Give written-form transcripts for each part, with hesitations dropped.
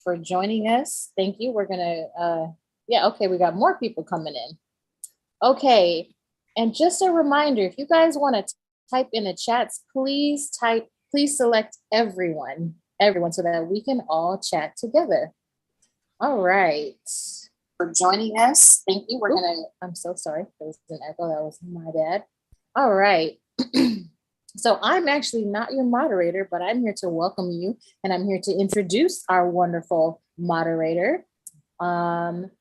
for joining us. Thank you. We're gonna, okay, we got more people coming in. Okay, and just a reminder, if you guys want to type in the chats, please select everyone, so that we can all chat together. All right. For joining us. Thank you. I'm so sorry. There was an echo. That was my bad. All right. So I'm actually not your moderator, but I'm here to welcome you, and I'm here to introduce our wonderful moderator. And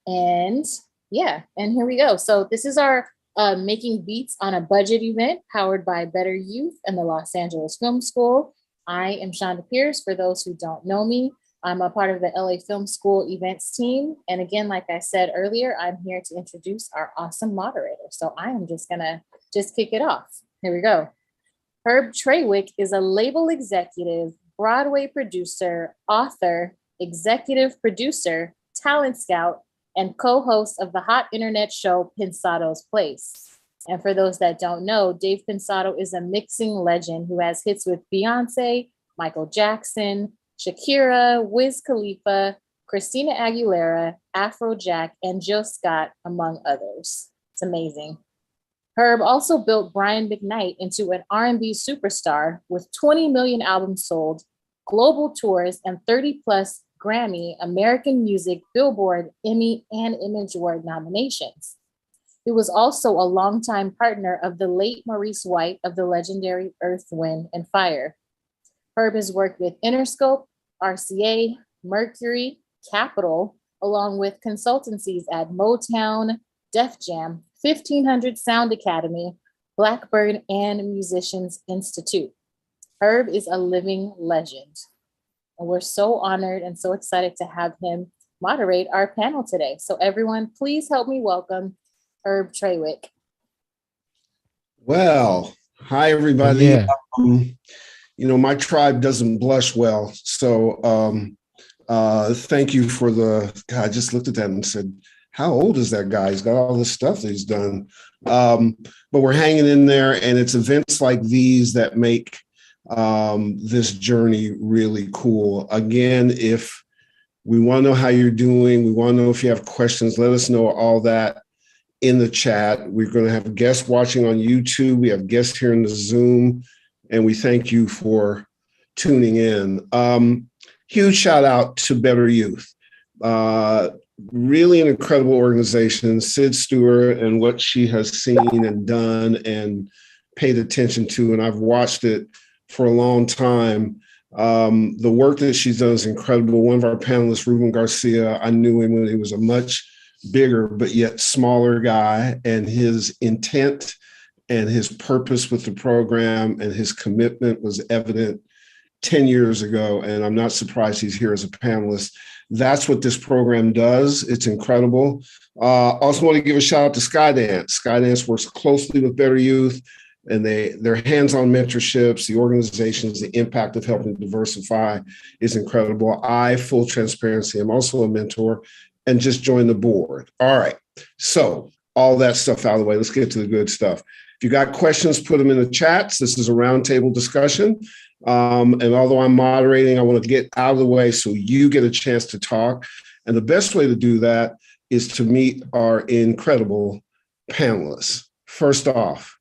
here we go. So this is our Making Beats on a Budget event powered by Better Youth and the Los Angeles Film School. I am Shonda Pierce, for those who don't know me. I'm a part of the LA Film School events team. And again, like I said earlier, I'm here to introduce our awesome moderator. So I am just gonna kick it off. Here we go. Herb Trawick is a label executive, Broadway producer, author, executive producer, talent scout, and co-host of the hot internet show Pensado's Place. And for those that don't know, Dave Pensado is a mixing legend who has hits with Beyonce, Michael Jackson, Shakira, Wiz Khalifa, Christina Aguilera, Afrojack, and Jill Scott, among others. It's amazing. Herb also built Brian McKnight into an R&B superstar with 20 million albums sold, global tours, and 30 plus Grammy, American Music, Billboard, Emmy, and Image Award nominations. He was also a longtime partner of the late Maurice White of the legendary Earth, Wind, and Fire. Herb has worked with Interscope, RCA, Mercury, Capitol, along with consultancies at Motown, Def Jam, 1500 Sound Academy, Blackbird, and Musicians Institute. Herb is a living legend. And we're so honored and so excited to have him moderate our panel today. So everyone, please help me welcome Herb Trawick. Well, hi, everybody. Yeah. My tribe doesn't blush well. So thank you for I just looked at that and said, how old is that guy? He's got all this stuff that he's done. But we're hanging in there, and it's events like these that make this journey really cool. Again, if we want to know how you're doing, we want to know if you have questions, let us know all that in the chat. We're going to have guests watching on YouTube. We have guests here in the Zoom, and we thank you for tuning in. Huge shout out to Better Youth. Really an incredible organization, Sid Stewart, and what she has seen and done and paid attention to. And I've watched it for a long time. The work that she's done is incredible. One of our panelists, Reuben Garcia, I knew him when he was a much bigger but yet smaller guy, and his intent and his purpose with the program and his commitment was evident 10 years ago. And I'm not surprised he's here as a panelist. That's what this program does. It's incredible. Also want to give a shout out to Skydance. Skydance works closely with Better Youth, and their hands-on mentorships, the organizations, the impact of helping diversify is incredible. Full transparency, I'm also a mentor and just joined the board. All right, so all that stuff out of the way, let's get to the good stuff. If you got questions, put them in the chats. This is a roundtable discussion. And although I'm moderating, I want to get out of the way so you get a chance to talk. And the best way to do that is to meet our incredible panelists. First off,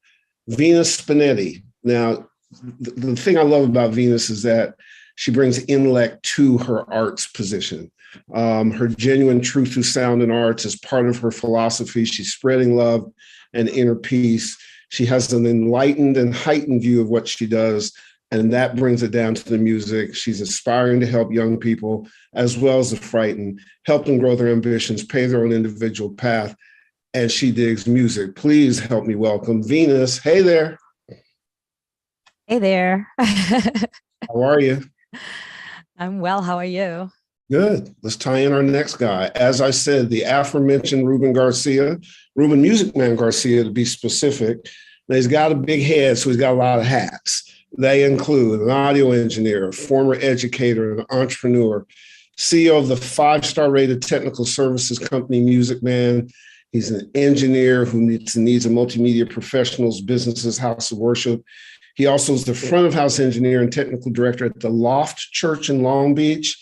Venus Spinetti. Now, the thing I love about Venus is that she brings intellect to her arts position. Her genuine truth through sound and arts is part of her philosophy. She's spreading love and inner peace. She has an enlightened and heightened view of what she does, and that brings it down to the music. She's aspiring to help young people, as well as the frightened, help them grow their ambitions, pave their own individual path, and she digs music. Please help me welcome Venus. Hey there. Hey there. How are you? I'm well. How are you? Good. Let's tie in our next guy. As I said, the aforementioned Reuben Garcia, Reuben Music Man Garcia to be specific. Now, he's got a big head, so he's got a lot of hats. They include an audio engineer, a former educator, an entrepreneur, CEO of the 5-star rated technical services company Music Man. He's an engineer who needs a multimedia professionals, businesses, house of worship. He also is the front of house engineer and technical director at the Loft Church in Long Beach.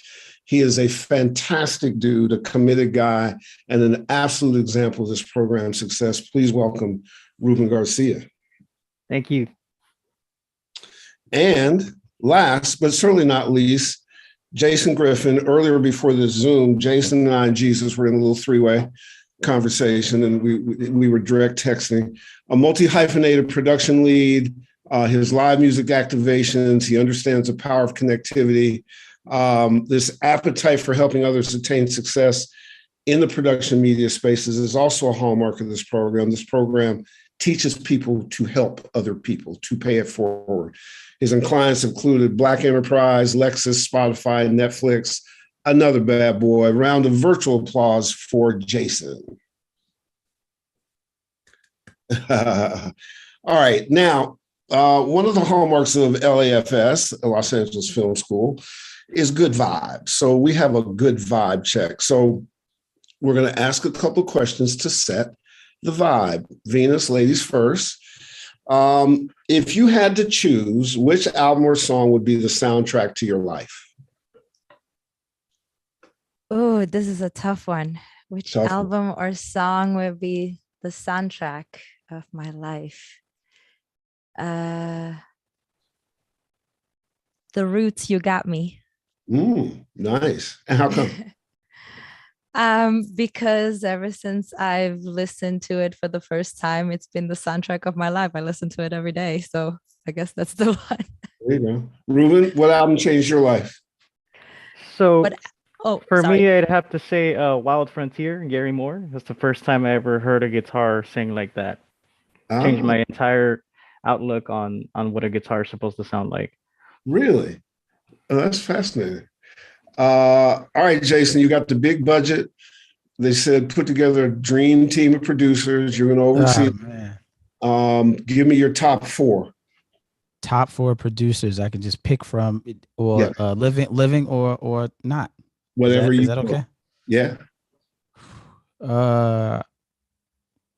He is a fantastic dude, a committed guy, and an absolute example of this program's success. Please welcome Reuben Garcia. Thank you. And last, but certainly not least, Jason Griffin. Earlier before this Zoom, Jason and I and Jesus were in a little three-way conversation, and we were direct texting. A multi-hyphenated production lead, his live music activations, he understands the power of connectivity, this appetite for helping others attain success in the production media spaces is also a hallmark of this program. This program teaches people to help other people, to pay it forward. His clients included Black Enterprise, Lexus, Spotify, Netflix, another bad boy. Round of virtual applause for Jason. All right, now, one of the hallmarks of LAFS, Los Angeles Film School, is good vibe. So we have a good vibe check. So we're going to ask a couple of questions to set the vibe. Venus, ladies first. If you had to choose, which album or song would be the soundtrack to your life? Oh, this is a tough one. Which Tough one. album or song would be the soundtrack of my life? The Roots, You Got Me. Nice. And how come? Because ever since I've listened to it for the first time, it's been the soundtrack of my life. I listen to it every day. So I guess that's the one. There you go. Ruben, what album changed your life? So for sorry. me, I'd have to say Wild Frontier, Gary Moore. That's the first time I ever heard a guitar sing like that. Changed my entire outlook on what a guitar is supposed to sound like. Really? Oh, that's fascinating. All right, Jason, you got the big budget. They said put together a dream team of producers. You're going to oversee. Give me your top four. Top four producers I can just pick from, or living or not. Whatever is that okay? Yeah.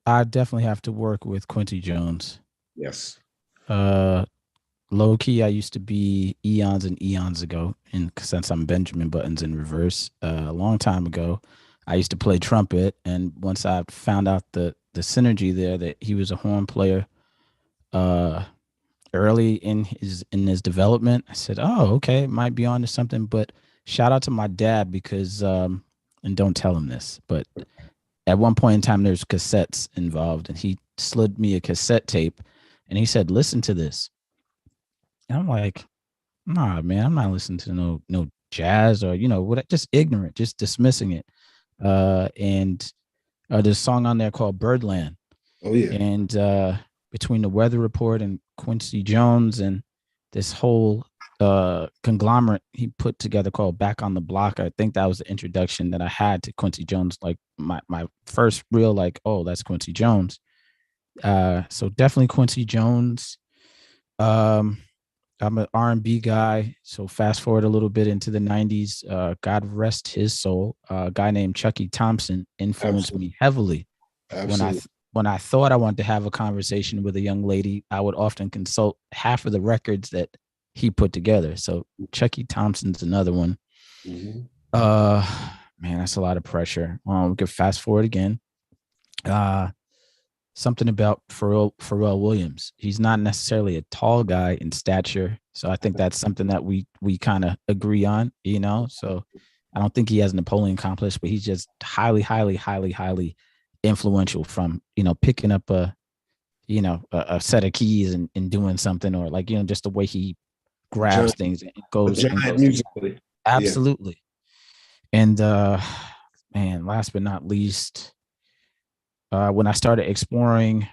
I definitely have to work with Quincy Jones. Yes. Low key, I used to be eons and eons ago, and since I'm Benjamin Buttons in reverse, a long time ago, I used to play trumpet. And once I found out the synergy there, that he was a horn player, early in his development, I said, "Oh, okay, might be on to something." But shout out to my dad because, and don't tell him this, but at one point in time, there's cassettes involved, and he slid me a cassette tape, and he said, "Listen to this." And I'm like, "Nah, man, I'm not listening to no jazz or just ignorant, just dismissing it." And there's a song on there called Birdland. Oh yeah. And between the Weather Report and Quincy Jones and this whole conglomerate he put together called Back on the Block, I think that was the introduction that I had to Quincy Jones, like my first real oh, that's Quincy Jones. So definitely Quincy Jones. I'm an R&B guy, so fast forward a little bit into the 90s. God rest his soul. A guy named Chucky Thompson influenced me heavily. Absolutely. When I thought I wanted to have a conversation with a young lady, I would often consult half of the records that he put together. So Chucky Thompson's another one. Mm-hmm. Man, that's a lot of pressure. We could fast forward again. Something about Pharrell Williams. He's not necessarily a tall guy in stature, so I think that's something that we kind of agree on, So I don't think he has Napoleon complex, but he's just highly influential from picking up a set of keys and doing something, or just the way he grabs things and goes musically. Absolutely. Yeah. And man, last but not least, when I started exploring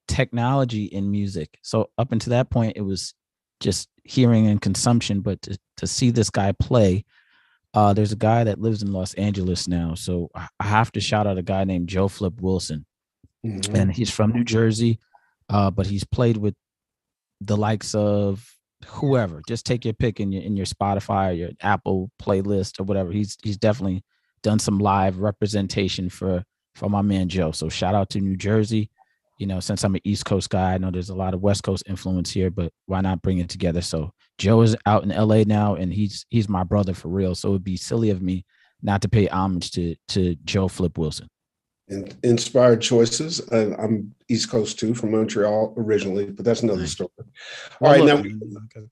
technology in music. So up until that point, it was just hearing and consumption, but to see this guy play, there's a guy that lives in Los Angeles now. So I have to shout out a guy named Joe Flip Wilson. Mm-hmm. And he's from New Jersey, but he's played with the likes of whoever. Just take your pick in your Spotify or your Apple playlist or whatever. He's definitely done some live representation for my man Joe. So shout out to New Jersey. Since I'm an East Coast guy, I know there's a lot of West Coast influence here, but why not bring it together? So Joe is out in LA now, and he's my brother for real. So it'd be silly of me not to pay homage to Joe Flip Wilson. And inspired choices. I'm East Coast too, from Montreal originally, but that's another story. All right, now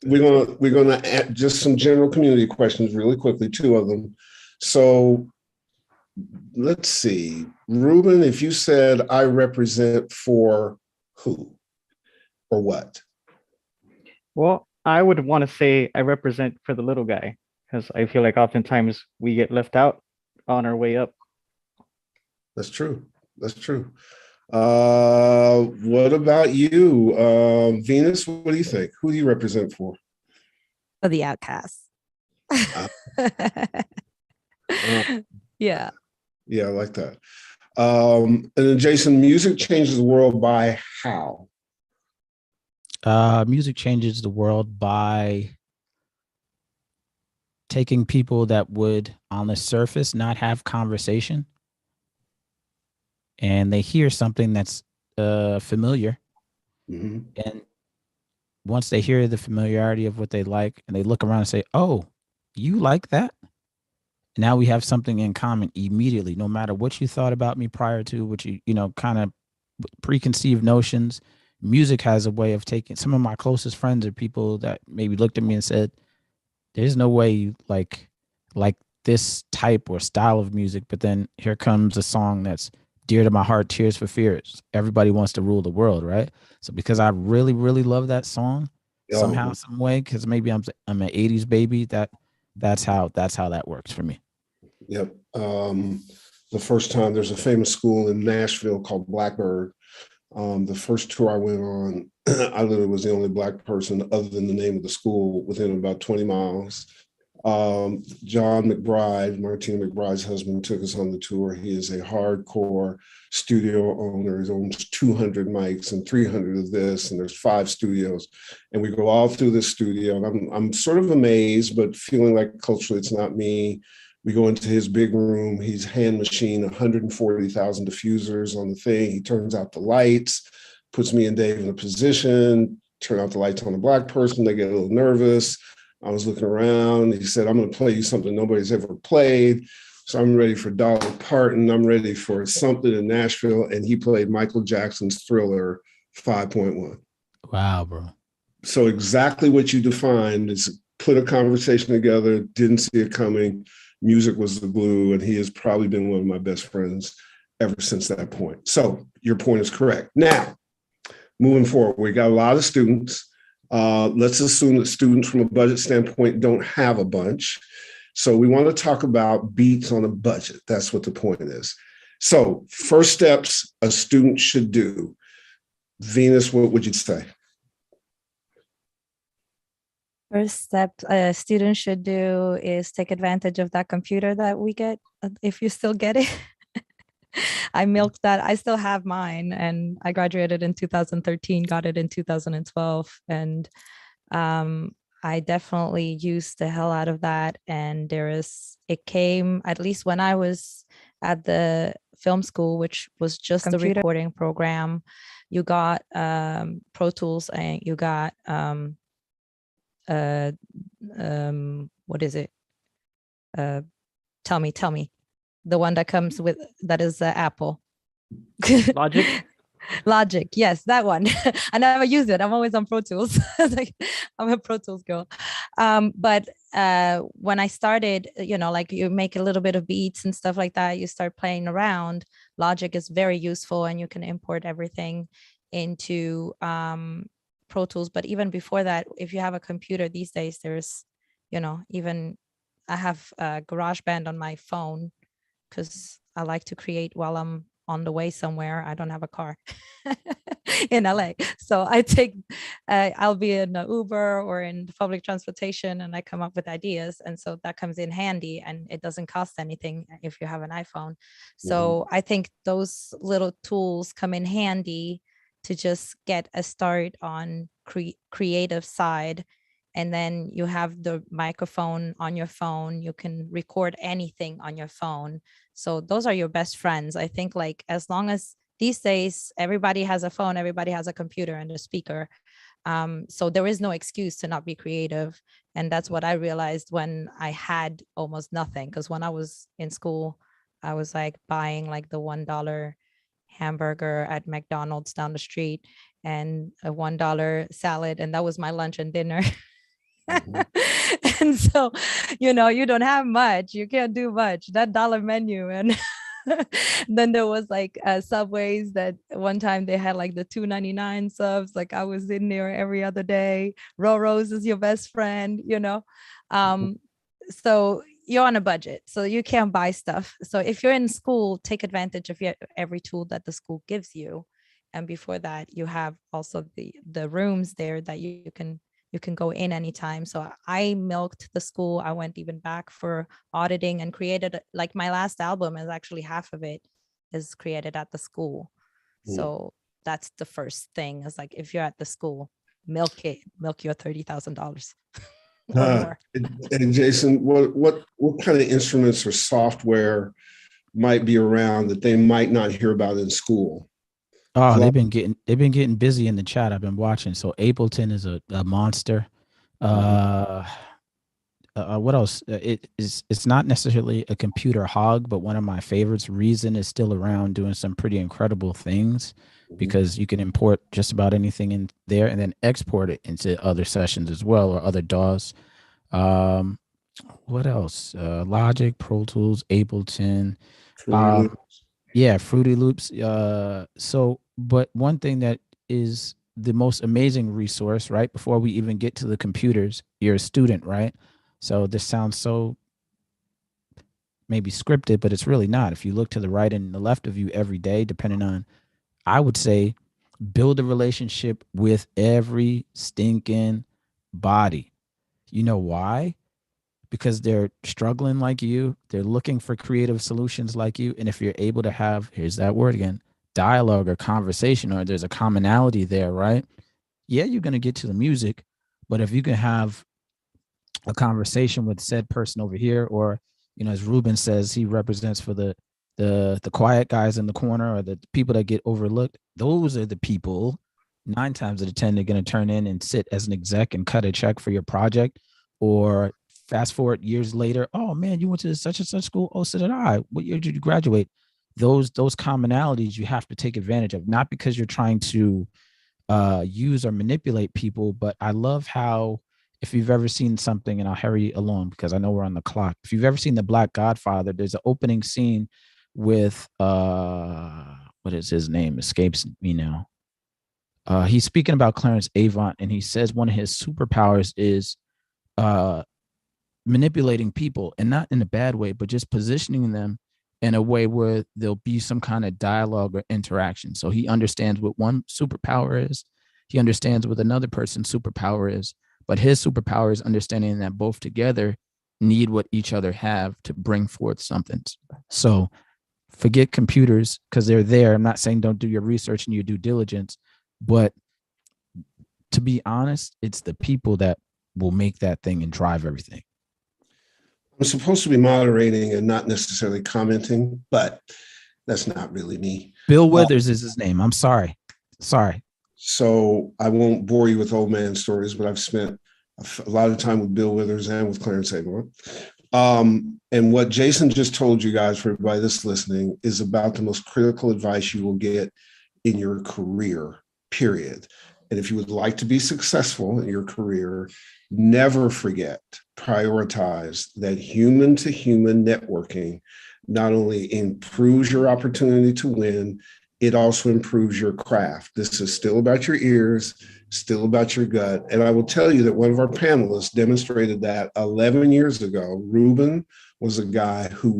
we're gonna add just some general community questions really quickly, 2 of them. So let's see, Reuben, if you said I represent for who or what? Well, I would want to say I represent for the little guy, because I feel like oftentimes we get left out on our way up. That's true. That's true. What about you, Venus? What do you think? Who do you represent for? For the outcasts. Yeah. Yeah, I like that. And then Jason, music changes the world by how? Music changes the world by taking people that would on the surface not have conversation, and they hear something that's familiar. Mm-hmm. And once they hear the familiarity of what they like, and they look around and say, oh, you like that? Now we have something in common immediately, no matter what you thought about me prior to, what you kind of preconceived notions. Music has a way of taking. Some of my closest friends are people that maybe looked at me and said, there's no way you like this type or style of music, but then here comes a song that's dear to my heart, Tears for Fears. Everybody wants to rule the world, right? So because I really, really love that song, somehow, some way, because maybe I'm an 80s baby, that's how that works for me. Yep. The first time, there's a famous school in Nashville called Blackbird. The first tour I went on, I literally was the only Black person other than the name of the school within about 20 miles. John McBride, Martina McBride's husband, took us on the tour. He is a hardcore studio owner. He owns 200 mics and 300 of this, and there's 5 studios. And we go all through this studio, and I'm sort of amazed, but feeling like culturally it's not me. We go into his big room. He's hand machined 140,000 diffusers on the thing. He turns out the lights, puts me and Dave in a position, turn out the lights on a Black person. They get a little nervous. I was looking around. He said, I'm going to play you something nobody's ever played. So I'm ready for Dolly Parton. I'm ready for something in Nashville. And he played Michael Jackson's Thriller 5.1. Wow, bro. So exactly what you defined is put a conversation together, didn't see it coming. Music was the glue, and he has probably been one of my best friends ever since that point. So your point is correct. Now, moving forward, we got a lot of students. Let's assume that students from a budget standpoint don't have a bunch. So we want to talk about beats on a budget. That's what the point is. So first steps a student should do. Venus, what would you say? First step a student should do is take advantage of that computer that we get, if you still get it. I milked that. I still have mine, and I graduated in 2013, got it in 2012. And I definitely used the hell out of that. And it came, at least when I was at the film school, which was just a recording program, you got Pro Tools, and you got what is it? Tell me. The one that comes with, that is Apple. Logic. Logic, yes, that one. I never use it. I'm always on Pro Tools. Like, I'm a Pro Tools girl. But when I started, like you make a little bit of beats and stuff like that, you start playing around. Logic is very useful, and you can import everything into Pro Tools. But even before that, if you have a computer these days, there's, even I have GarageBand on my phone, because I like to create while I'm on the way somewhere. I don't have a car in LA. So I'll be in an Uber or in public transportation, and I come up with ideas. And so that comes in handy, and it doesn't cost anything if you have an iPhone. So I think those little tools come in handy to just get a start on creative side. And then you have the microphone on your phone. You can record anything on your phone. So those are your best friends. I think, like, as long as these days everybody has a phone, everybody has a computer and a speaker. So there is no excuse to not be creative. And that's what I realized when I had almost nothing. Because when I was in school, I was like buying like the $1 hamburger at McDonald's down the street and a $1 salad. And that was my lunch and dinner. And so, you know, you don't have much, you can't do much, that dollar menu. And then there was like Subways that one time they had like the $2.99 subs. Like I was in there every other day. Roro's is your best friend, you know. So you're on a budget, so you can't buy stuff. So if you're in school, take advantage of every tool that the school gives you. And before that, you have also the rooms there that you can go in anytime. So I milked the school. I went even back for auditing and created, like my last album is actually half of it is created at the school. So that's the first thing, is like, if you're at the school, milk your $30,000 or more. And Jason, what kind of instruments or software might be around that they might not hear about in school? Oh, they've been getting busy in the chat. I've been watching. So Ableton is a monster. What else? It's not necessarily a computer hog, but one of my favorites. Reason is still around doing some pretty incredible things, because you can import just about anything in there and then export it into other sessions as well, or other DAWs. What else? Logic, Pro Tools, Ableton. Yeah, Fruity Loops. But one thing that is the most amazing resource, right? Before we even get to the computers, you're a student, right? So this sounds so maybe scripted, but it's really not. If you look to the right and the left of you every day, depending on, I would say, build a relationship with every stinking body. You know why? Because they're struggling like you. They're looking for creative solutions like you. And if you're able to have, here's that word again, dialogue or conversation, or there's a commonality there, right? Yeah, you're going to get to the music, but if you can have a conversation with said person over here, or, you know, as Reuben says, he represents for the quiet guys in the corner, or the people that get overlooked. Those are the people 9 times out of 10 they're going to turn in and sit as an exec and cut a check for your project. Or fast forward years later, oh man, you went to such and such school. Oh, so did I. What year did you graduate? Those commonalities you have to take advantage of, not because you're trying to use or manipulate people. But I love how, if you've ever seen something, and I'll hurry along because I know we're on the clock. If you've ever seen The Black Godfather, there's an opening scene with what is his name? Escapes me now. He's speaking about Clarence Avant, and he says one of his superpowers is manipulating people, and not in a bad way, but just positioning them in a way where there'll be some kind of dialogue or interaction. So he understands what one superpower is. He understands what another person's superpower is, but his superpower is understanding that both together need what each other have to bring forth something. So forget computers, because they're there. I'm not saying don't do your research and your due diligence, but to be honest, it's the people that will make that thing and drive everything. I'm supposed to be moderating and not necessarily commenting, but that's not really me. Bill Withers is his name. I'm sorry. So I won't bore you with old man stories, but I've spent a lot of time with Bill Withers and with Clarence Avant. And what Jason just told you guys, for everybody that's listening, is about the most critical advice you will get in your career, period. And if you would like to be successful in your career, never forget, prioritize that human to human networking. Not only improves your opportunity to win, it also improves your craft. This is still about your ears, still about your gut. And I will tell you that one of our panelists demonstrated that 11 years ago. Ruben was a guy who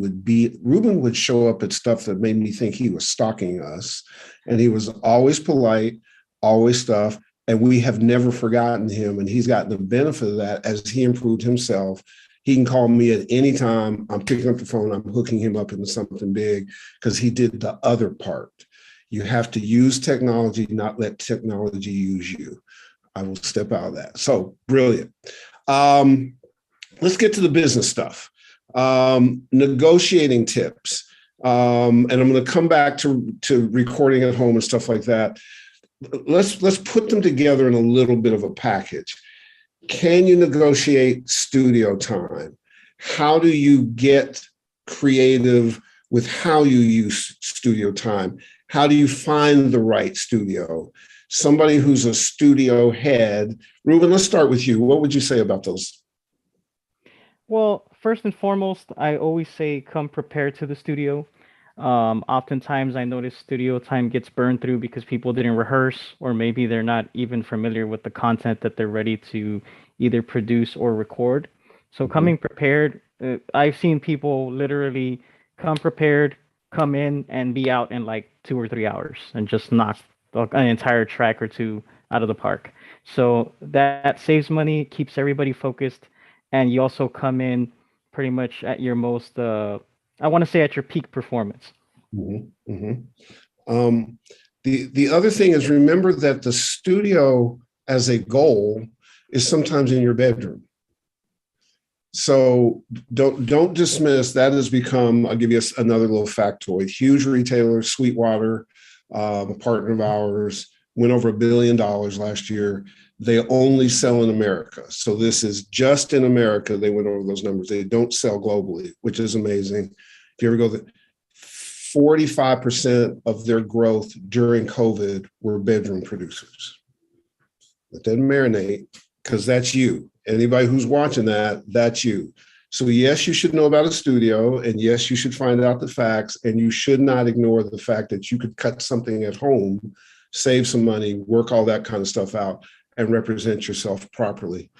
Ruben would show up at stuff that made me think he was stalking us. And he was always polite, always stuff. And we have never forgotten him. And he's gotten the benefit of that as he improved himself. He can call me at any time. I'm picking up the phone. I'm hooking him up into something big, because he did the other part. You have to use technology, not let technology use you. I will step out of that. So brilliant. Let's get to the business stuff. Negotiating tips. And I'm going to come back to recording at home and stuff like that. let's put them together in a little bit of a package. Can you negotiate studio time? How do you get creative with how you use studio time? How do you find the right studio? Somebody who's a studio head. Reuben, let's start with you. What would you say about those? Well, first and foremost, I always say come prepared to the studio. Oftentimes I notice studio time gets burned through because people didn't rehearse, or maybe they're not even familiar with the content that they're ready to either produce or record. So coming prepared, I've seen people literally come prepared, come in and be out in like 2 or 3 hours and just knock an entire track or two out of the park. So that saves money, keeps everybody focused, and you also come in pretty much at your most, I want to say at your peak performance. Mm-hmm. Mm-hmm. The other thing is, remember that the studio as a goal is sometimes in your bedroom. So don't dismiss that. Has become, I'll give you another little factoid. Huge retailer, Sweetwater, a partner of ours, went over $1 billion last year. They only sell in America. So this is just in America. They went over those numbers. They don't sell globally, which is amazing. If you ever go, 45% of their growth during COVID were bedroom producers. Let that marinate, because that's you. Anybody who's watching that, that's you. So yes, you should know about a studio, and yes, you should find out the facts, and you should not ignore the fact that you could cut something at home, save some money, work all that kind of stuff out, and represent yourself properly.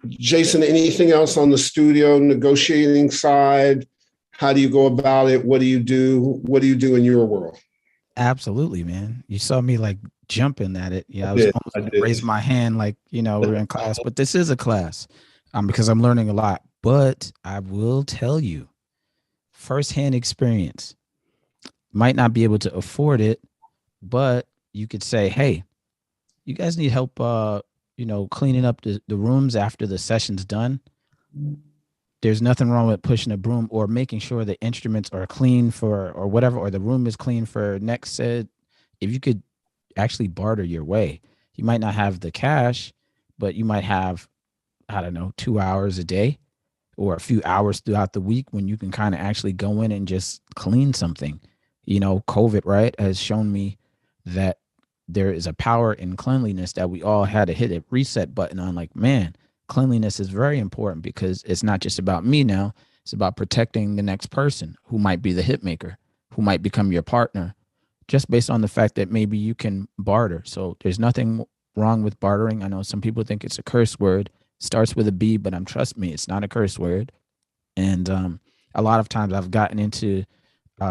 Jason, anything else on the studio negotiating side? How do you go about it? What do you do? What do you do in your world? Absolutely, man. You saw me like jumping at it. Yeah, I was almost going to raise my hand like, we're in class, but this is a class because I'm learning a lot. But I will tell you, firsthand experience, might not be able to afford it, but you could say, hey, you guys need help, cleaning up the rooms after the session's done. There's nothing wrong with pushing a broom or making sure the instruments are clean or whatever, or the room is clean for next set. If you could actually barter your way, you might not have the cash, but you might have, 2 hours a day or a few hours throughout the week when you can kind of actually go in and just clean something. COVID, right, has shown me that there is a power in cleanliness that we all had to hit a reset button on. Like, man, cleanliness is very important because it's not just about me now. It's about protecting the next person who might be the hit maker, who might become your partner, just based on the fact that maybe you can barter. So there's nothing wrong with bartering. I know some people think it's a curse word. It starts with a B, but trust me, it's not a curse word. And a lot of times I've gotten into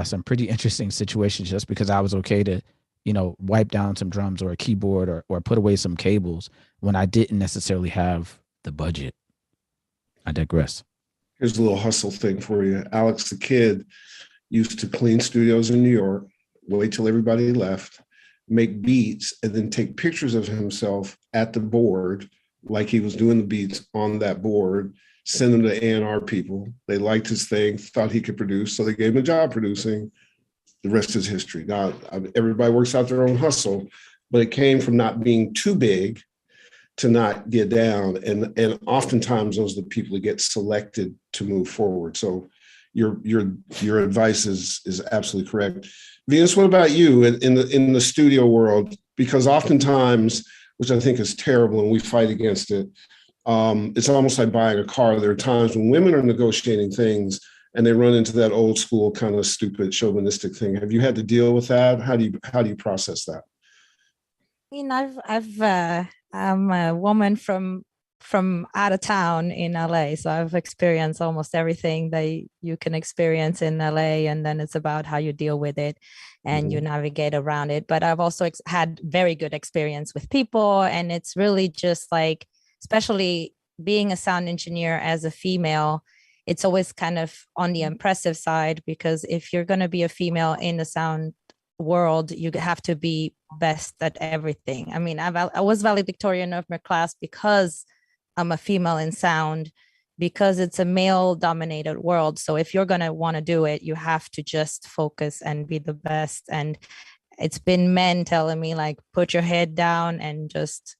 some pretty interesting situations just because I was okay to, wipe down some drums or a keyboard or put away some cables when I didn't necessarily have the budget. I digress. Here's a little hustle thing for you. Alex the Kid used to clean studios in New York, wait till everybody left, make beats, and then take pictures of himself at the board like he was doing the beats on that board, send them to A&R people. They liked his thing, thought he could produce, so they gave him a job producing. The rest is history. Now, everybody works out their own hustle, but it came from not being too big to not get down. And oftentimes those are the people that get selected to move forward. So your advice is absolutely correct. Venus, what about you in the studio world? Because oftentimes, which I think is terrible and we fight against it, it's almost like buying a car. There are times when women are negotiating things and they run into that old school kind of stupid chauvinistic thing. Have you had to deal with that? How do you process that? I mean, I'm a woman from out of town in LA, so I've experienced almost everything that you can experience in LA, and then it's about how you deal with it and you navigate around it. But I've also had very good experience with people, and it's really just like, especially being a sound engineer as a female, it's always kind of on the impressive side, because if you're going to be a female in the sound world, you have to be best at everything. I mean, I was valedictorian of my class because I'm a female in sound, because it's a male dominated world. So if you're going to want to do it, you have to just focus and be the best. And it's been men telling me like, put your head down and just,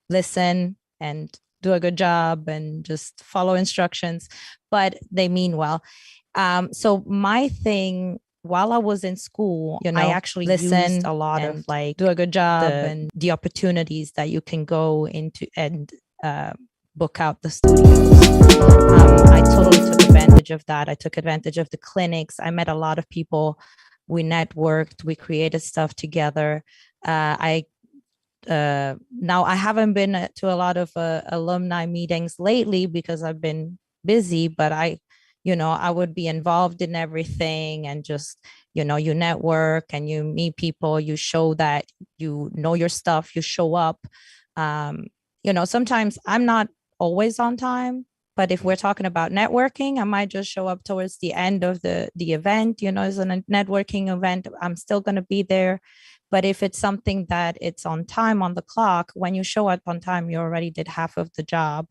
listen and do a good job and just follow instructions, but they mean well. So my thing, while I was in school, I actually listened a lot of like, do a good job and the opportunities that you can go into and book out the studios. I totally took advantage of that. I took advantage of the clinics. I met a lot of people. We networked, we created stuff together. Now I haven't been to a lot of alumni meetings lately because I've been busy, but I would be involved in everything, and just, you network and you meet people, you show that you know your stuff, you show up. Sometimes I'm not always on time, but if we're talking about networking, I might just show up towards the end of the event. It's a networking event, I'm still going to be there. But if it's something that it's on time, on the clock, when you show up on time, you already did half of the job.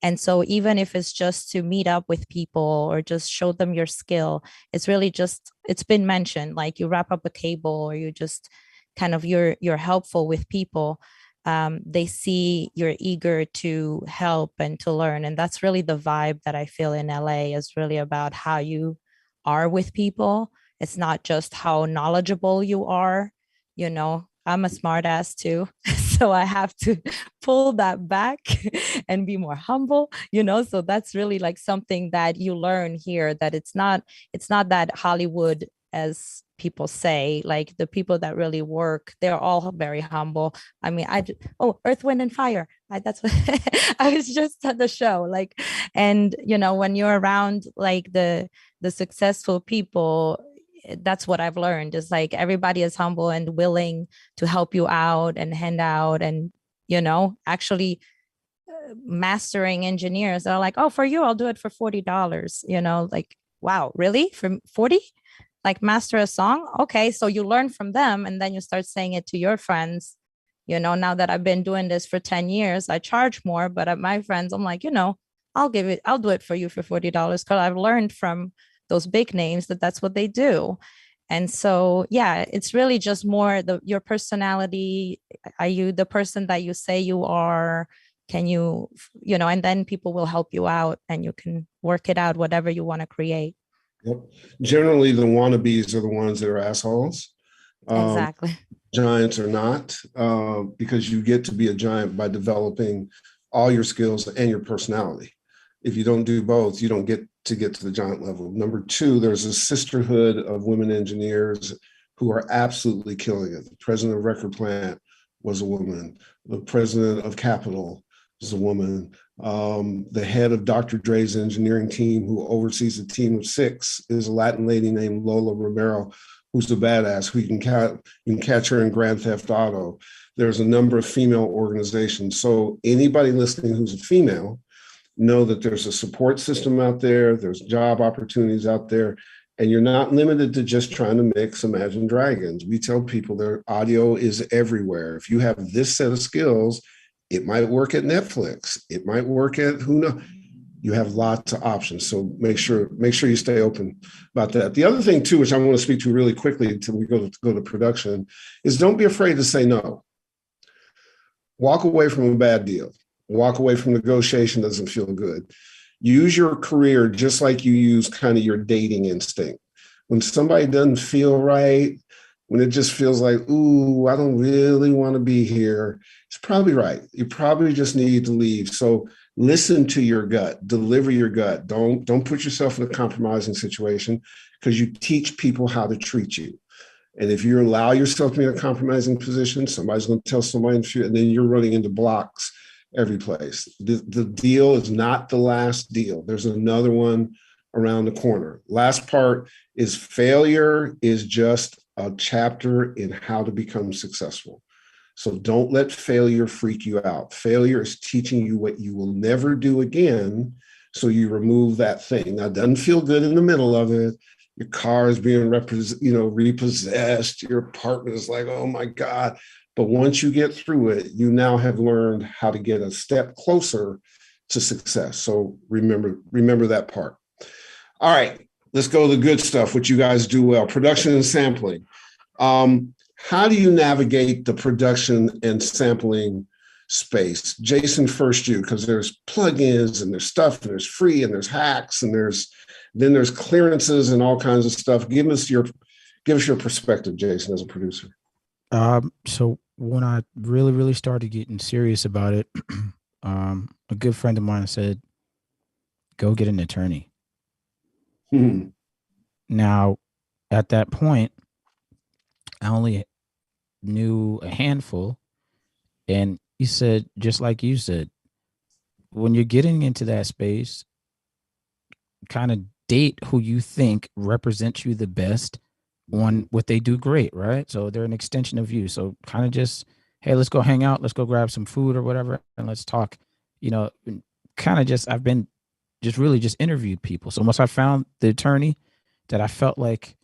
And so even if it's just to meet up with people or just show them your skill, it's really just, it's been mentioned, like you wrap up a cable or you just kind of, you're helpful with people. They see you're eager to help and to learn. And that's really the vibe that I feel in LA, is really about how you are with people. It's not just how knowledgeable you are. I'm a smart ass too. So I have to pull that back and be more humble, so that's really like something that you learn here, that it's not that Hollywood, as people say. Like the people that really work, they're all very humble. I mean, Earth, Wind and Fire. That's what I was just at the show. Like, and when you're around like the successful people, that's what I've learned, is like everybody is humble and willing to help you out and hand out, and actually mastering engineers are like, oh, for you I'll do it for $40. Like, wow, really? For 40? Like master a song? Okay, so you learn from them and then you start saying it to your friends. Now that I've been doing this for 10 years, I charge more, but at my friends, I'm like, I'll do it for you for $40, because I've learned from those big names that's what they do. And so, yeah, it's really just more your personality. Are you the person that you say you are? Can you, and then people will help you out and you can work it out, whatever you want to create. Yep. Generally, the wannabes are the ones that are assholes. Exactly. Giants are not, because you get to be a giant by developing all your skills and your personality. If you don't do both, you don't get to the giant level. Number two, there's a sisterhood of women engineers who are absolutely killing it. The president of Record Plant was a woman. The president of Capitol was a woman. The head of Dr. Dre's engineering team, who oversees a team of 6, is a Latin lady named Lola Romero, who's a badass, who you can catch her in Grand Theft Auto. There's a number of female organizations. So anybody listening who's a female, know that there's a support system out there, there's job opportunities out there, and you're not limited to just trying to mix Imagine Dragons. We tell people their audio is everywhere. If you have this set of skills, it might work at Netflix. It might work at who knows. You have lots of options. So make sure you stay open about that. The other thing too, which I want to speak to really quickly until we go to production, is don't be afraid to say no. Walk away from a bad deal. Walk away from negotiation doesn't feel good. Use your career just like you use kind of your dating instinct. When somebody doesn't feel right, when it just feels like, ooh, I don't really want to be here, it's probably right. You probably just need to leave. So listen to your gut, deliver your gut. Don't put yourself in a compromising situation, because you teach people how to treat you. And if you allow yourself to be in a compromising position, somebody's going to tell somebody, and then you're running into blocks every place. The deal is not the last deal. There's another one around the corner. Last part is failure is just a chapter in how to become successful. So don't let failure freak you out. Failure is teaching you what you will never do again. So you remove that thing. Now, it doesn't feel good in the middle of it. Your car is being repossessed. Your apartment is like, oh my God. But once you get through it, you now have learned how to get a step closer to success. So remember that part. All right, let's go to the good stuff, which you guys do well. Production and sampling. how do you navigate the production and sampling space? Jason, first you, because there's plugins and there's stuff and there's free and there's hacks and there's clearances and all kinds of stuff. Give us your perspective, Jason, as a producer. So when I really started getting serious about it, a good friend of mine said, "Go get an attorney." Now, at that point, I only knew a handful, and he said, just like you said, when you're getting into that space, kind of date who you think represents you the best on what they do great, right? So they're an extension of you. So kind of just, hey, let's go hang out, let's go grab some food or whatever, and let's talk. Kind of just, I've been just really just interviewed people. So once I found the attorney that I felt like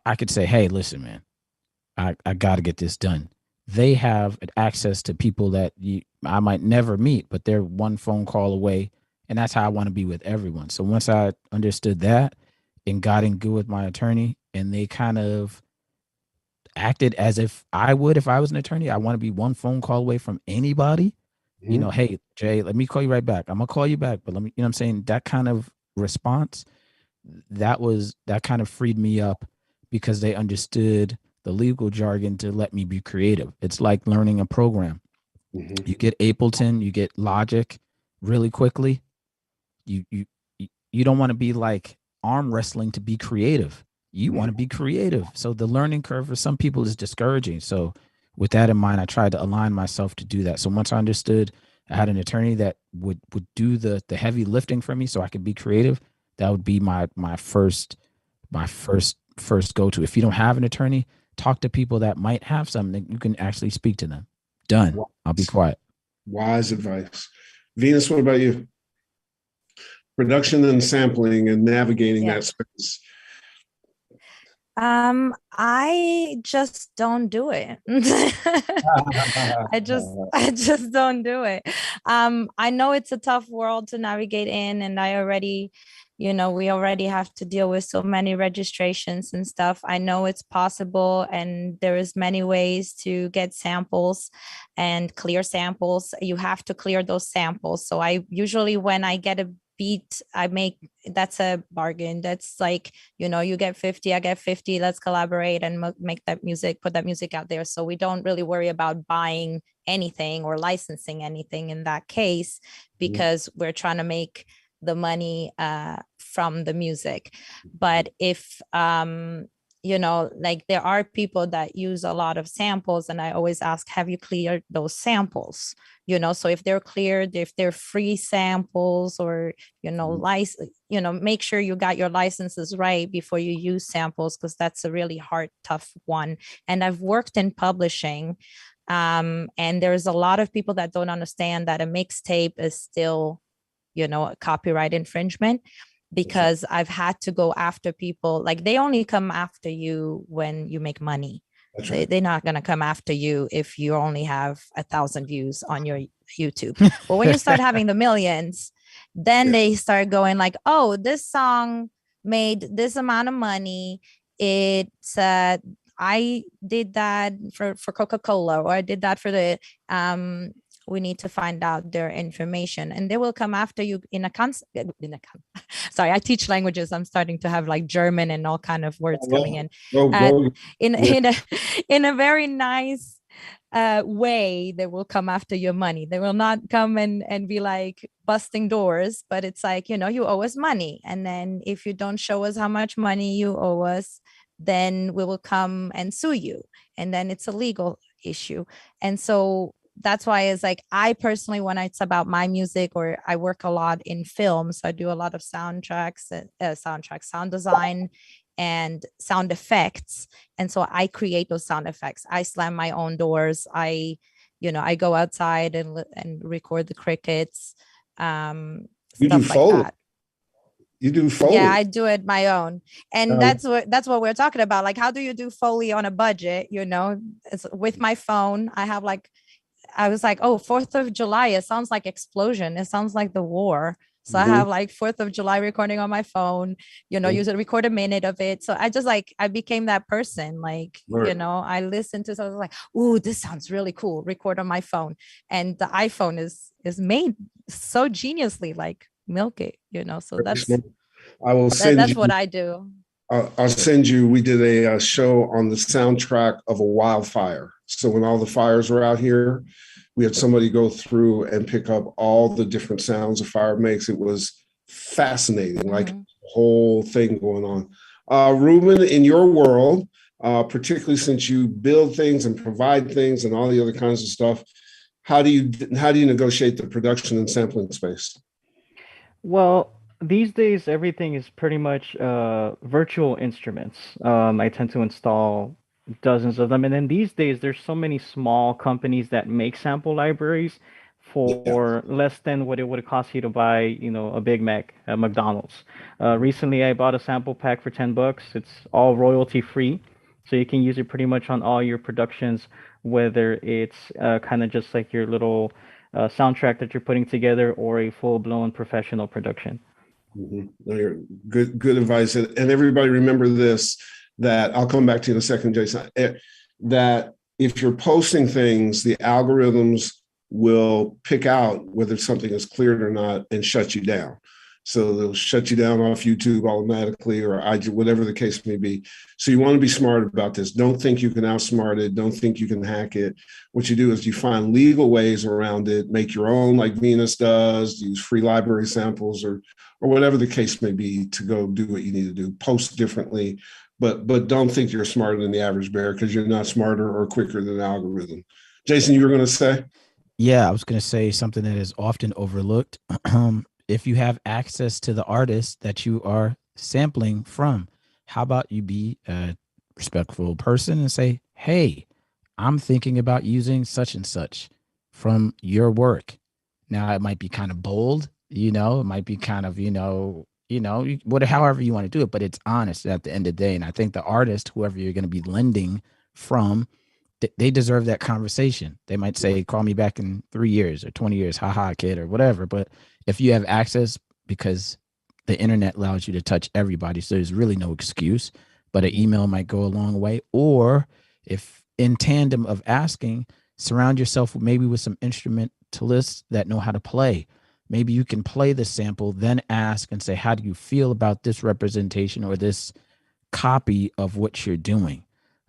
I could say, hey, listen, man, I got to get this done. They have access to people that I might never meet, but they're one phone call away. And that's how I want to be with everyone. So once I understood that and got in good with my attorney, and they kind of acted as if I would, if I was an attorney, I want to be one phone call away from anybody. Hey, Jay, let me call you right back. I'm gonna call you back, but let me, I'm saying, that kind of response, that kind of freed me up, because they understood the legal jargon to let me be creative. It's like learning a program. You get Ableton, you get Logic really quickly. You don't want to be like arm wrestling to be creative. You want to be creative. So the learning curve for some people is discouraging. So with that in mind, I tried to align myself to do that. So once I understood I had an attorney that would do the heavy lifting for me so I could be creative, that would be my first go-to. If you don't have an attorney, talk to people that might have something you can actually speak to them. Done. I'll be quiet. Wise advice. Venus, what about you? Production and sampling and navigating that space. I just don't do it. I just don't do it. I know it's a tough world to navigate in, and we already have to deal with so many registrations and stuff. I know it's possible, and there is many ways to get samples and clear samples. You have to clear those samples. So I usually, when I get a beat, that's a bargain. That's like, you get 50, I get 50, let's collaborate and make that music, put that music out there. So we don't really worry about buying anything or licensing anything in that case, because we're trying to make the money from the music. But if like, there are people that use a lot of samples, and I always ask, have you cleared those samples? So if they're cleared, if they're free samples, or make sure you got your licenses right before you use samples, because that's a really hard, tough one. And I've worked in publishing, and there's a lot of people that don't understand that a mixtape is still a copyright infringement, because I've had to go after people. Like, they only come after you when you make money. Right. They're not going to come after you if you only have 1,000 views on your YouTube. But when you start having the millions, then they start going like, oh, this song made this amount of money. It's I did that for Coca-Cola, or I did that for the we need to find out their information, and they will come after you sorry, I teach languages. I'm starting to have like German and all kind of words coming in. In a very nice way. They will come after your money. They will not come and be like busting doors, but it's like, you owe us money. And then if you don't show us how much money you owe us, then we will come and sue you. And then it's a legal issue. And so that's why it's like, I personally, when it's about my music, or I work a lot in films, so I do a lot of soundtracks, sound design and sound effects. And so I create those sound effects. I slam my own doors. I go outside and record the crickets, you stuff do like Foley. that. You do Foley. Yeah, I do it my own. And that's what we're talking about. Like, how do you do Foley on a budget? It's with my phone. I was like, oh, 4th of July. It sounds like explosion. It sounds like the war. So I have like 4th of July recording on my phone, usually record a minute of it. So I became that person. Like, I listened to something like, ooh, this sounds really cool. Record on my phone. And the iPhone is made so geniusly, like milk it, so I will send that's you, what I do. I'll send you, we did a show on the soundtrack of a wildfire. So when all the fires were out here, we had somebody go through and pick up all the different sounds a fire makes. It was fascinating, like the whole thing going on. Ruben, in your world, particularly since you build things and provide things and all the other kinds of stuff, how do you negotiate the production and sampling space? Well, these days everything is pretty much virtual instruments. I tend to install dozens of them, and then these days there's so many small companies that make sample libraries for less than what it would cost you to buy, a Big Mac at McDonald's. Recently, I bought a sample pack for $10. It's all royalty free, so you can use it pretty much on all your productions, whether it's kind of just like your little soundtrack that you're putting together or a full-blown professional production. No, good advice. And everybody remember this, that I'll come back to you in a second, Jason, that if you're posting things, the algorithms will pick out whether something is cleared or not and shut you down. So they'll shut you down off YouTube automatically or IG, whatever the case may be. So you want to be smart about this. Don't think you can outsmart it. Don't think you can hack it. What you do is you find legal ways around it, make your own like Venus does, use free library samples or whatever the case may be to go do what you need to do, post differently, but don't think you're smarter than the average bear because you're not smarter or quicker than the algorithm. Jason, you were going to say? Yeah, I was going to say something that is often overlooked. If you have access to the artist that you are sampling from, how about you be a respectful person and say, hey, I'm thinking about using such and such from your work. Now, it might be kind of bold, it might be kind of, however you want to do it, but it's honest at the end of the day. And I think the artist, whoever you're going to be lending from, they deserve that conversation. They might say, call me back in 3 years or 20 years, haha, kid, or whatever. But if you have access, because the internet allows you to touch everybody, so there's really no excuse, but an email might go a long way. Or if in tandem of asking, surround yourself maybe with some instrumentalists that know how to play. Maybe you can play the sample, then ask and say, how do you feel about this representation or this copy of what you're doing?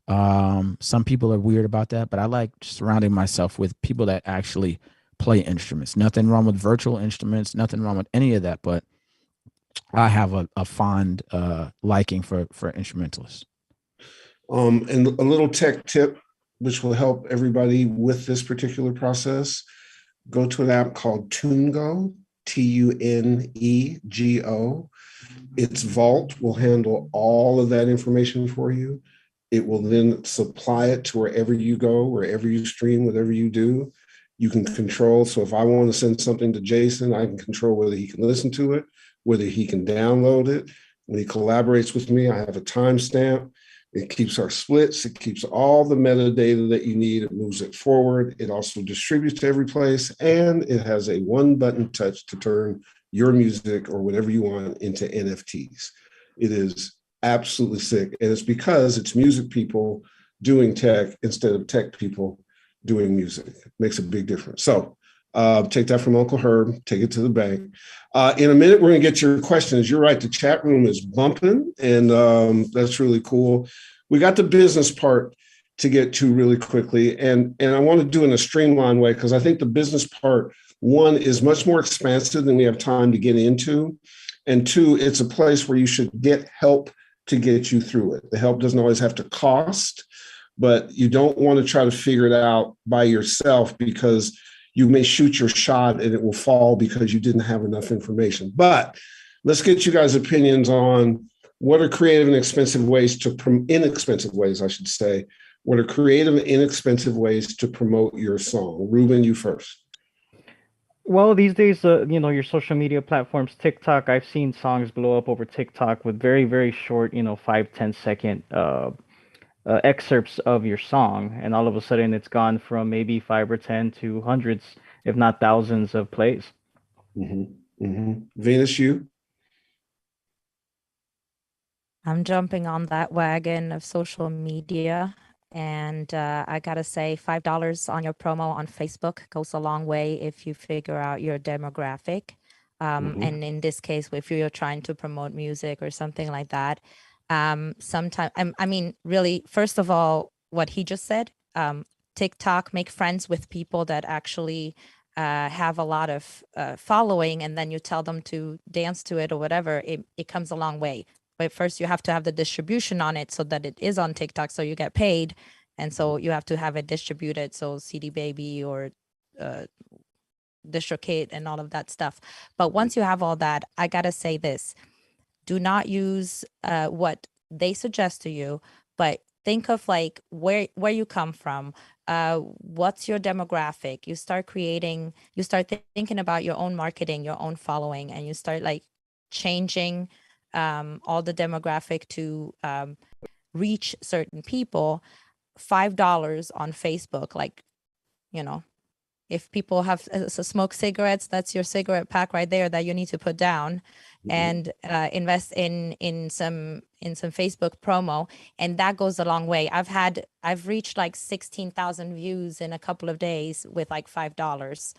Some people are weird about that, but I like surrounding myself with people that actually play instruments. Nothing wrong with virtual instruments, nothing wrong with any of that, but I have a fond liking for instrumentalists. And a little tech tip, which will help everybody with this particular process, go to an app called TuneGo, TUNEGO. Its Vault will handle all of that information for you. It will then supply it to wherever you go, wherever you stream, whatever you do. You can control. So if I want to send something to Jason, I can control whether he can listen to it, whether he can download it. When he collaborates with me, I have a timestamp. It keeps our splits. It keeps all the metadata that you need. It moves it forward. It also distributes to every place. And it has a one-button touch to turn your music or whatever you want into NFTs. It is absolutely sick. And it's because it's music people doing tech instead of tech people doing music. It makes a big difference. So take that from Uncle Herb, take it to the bank. In a minute, we're going to get your questions. You're right. The chat room is bumping, and that's really cool. We got the business part to get to really quickly. And I want to do it in a streamlined way because I think the business part, one, is much more expansive than we have time to get into. And two, it's a place where you should get help to get you through it. The help doesn't always have to cost, but you don't want to try to figure it out by yourself because you may shoot your shot and it will fall because you didn't have enough information. But let's get you guys' opinions on what are creative and inexpensive ways to what are creative and inexpensive ways to promote your song. Ruben, you first. Well, these days, your social media platforms, TikTok, I've seen songs blow up over TikTok with very, very short, 5-10 second excerpts of your song. And all of a sudden it's gone from maybe 5 or 10 to hundreds, if not thousands of plays. Mm-hmm. Venus, you? I'm jumping on that wagon of social media. And I gotta say, $5 on your promo on Facebook goes a long way if you figure out your demographic. And in this case, if you're trying to promote music or something like that, sometimes, I mean, really, first of all, what he just said, TikTok, make friends with people that actually have a lot of following, and then you tell them to dance to it or whatever, it comes a long way. But first you have to have the distribution on it so that it is on TikTok, so you get paid. And so you have to have it distributed. So CD Baby or DistroKid and all of that stuff. But once you have all that, I gotta say this, do not use what they suggest to you, but think of like where you come from, what's your demographic. You start creating, you start thinking about your own marketing, your own following, and you start like changing all the demographic to reach certain people. $5 on Facebook, like, you know, if people have smoke cigarettes, that's your cigarette pack right there that you need to put down, and invest in some Facebook promo, and that goes a long way. I've reached like 16,000 views in a couple of days with like $5.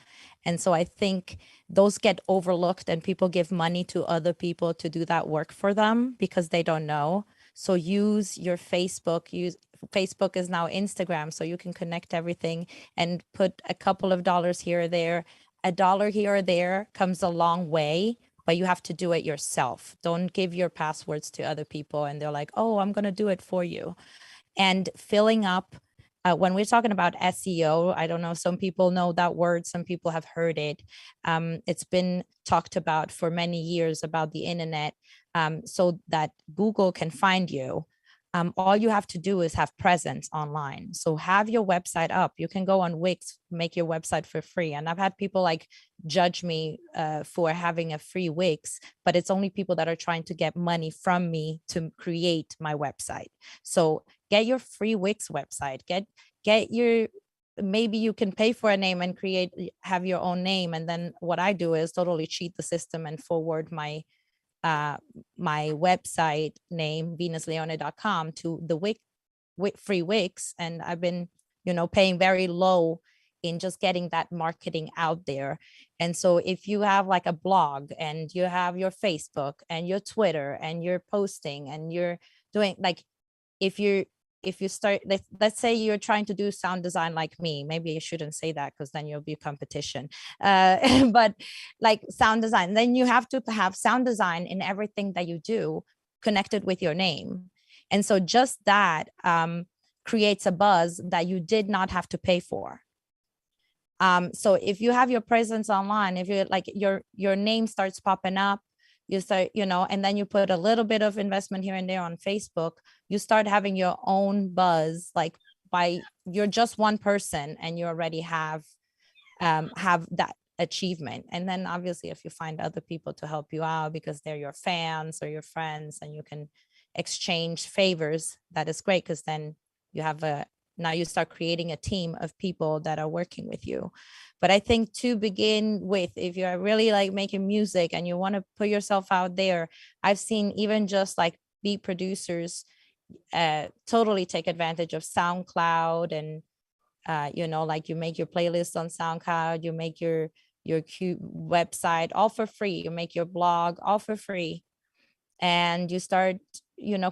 And so I think those get overlooked, and people give money to other people to do that work for them because they don't know. So use your Facebook. Facebook is now Instagram, so you can connect everything and put a couple of dollars here or there. A dollar here or there comes a long way, but you have to do it yourself. Don't give your passwords to other people and they're like, oh, I'm going to do it for you. And filling up, when we're talking about SEO, I don't know, some people know that word, some people have heard it. It's been talked about for many years about the internet, so that Google can find you. All you have to do is have presence online. So have your website up. You can go on Wix, make your website for free. And I've had people like judge me for having a free Wix, but it's only people that are trying to get money from me to create my website. So get your free Wix website, get your, maybe you can pay for a name and have your own name. And then what I do is totally cheat the system and forward my website name, venusleone.com, to the free Wix. And I've been, paying very low in just getting that marketing out there. And so if you have like a blog and you have your Facebook and your Twitter and you're posting and you're doing like, if you start, let's say you're trying to do sound design like me, maybe you shouldn't say that because then you'll be competition, but like sound design, then you have to have sound design in everything that you do connected with your name. And so just that creates a buzz that you did not have to pay for. So if you have your presence online, if you're like your name starts popping up, you start, and then you put a little bit of investment here and there on Facebook, you start having your own buzz, like you're just one person and you already have that achievement. And then obviously if you find other people to help you out because they're your fans or your friends and you can exchange favors, that is great, because then you have now you start creating a team of people that are working with you. But I think to begin with, if you're really like making music and you want to put yourself out there, I've seen even just like beat producers totally take advantage of SoundCloud, and like you make your playlist on SoundCloud, you make your website all for free, you make your blog all for free, and you start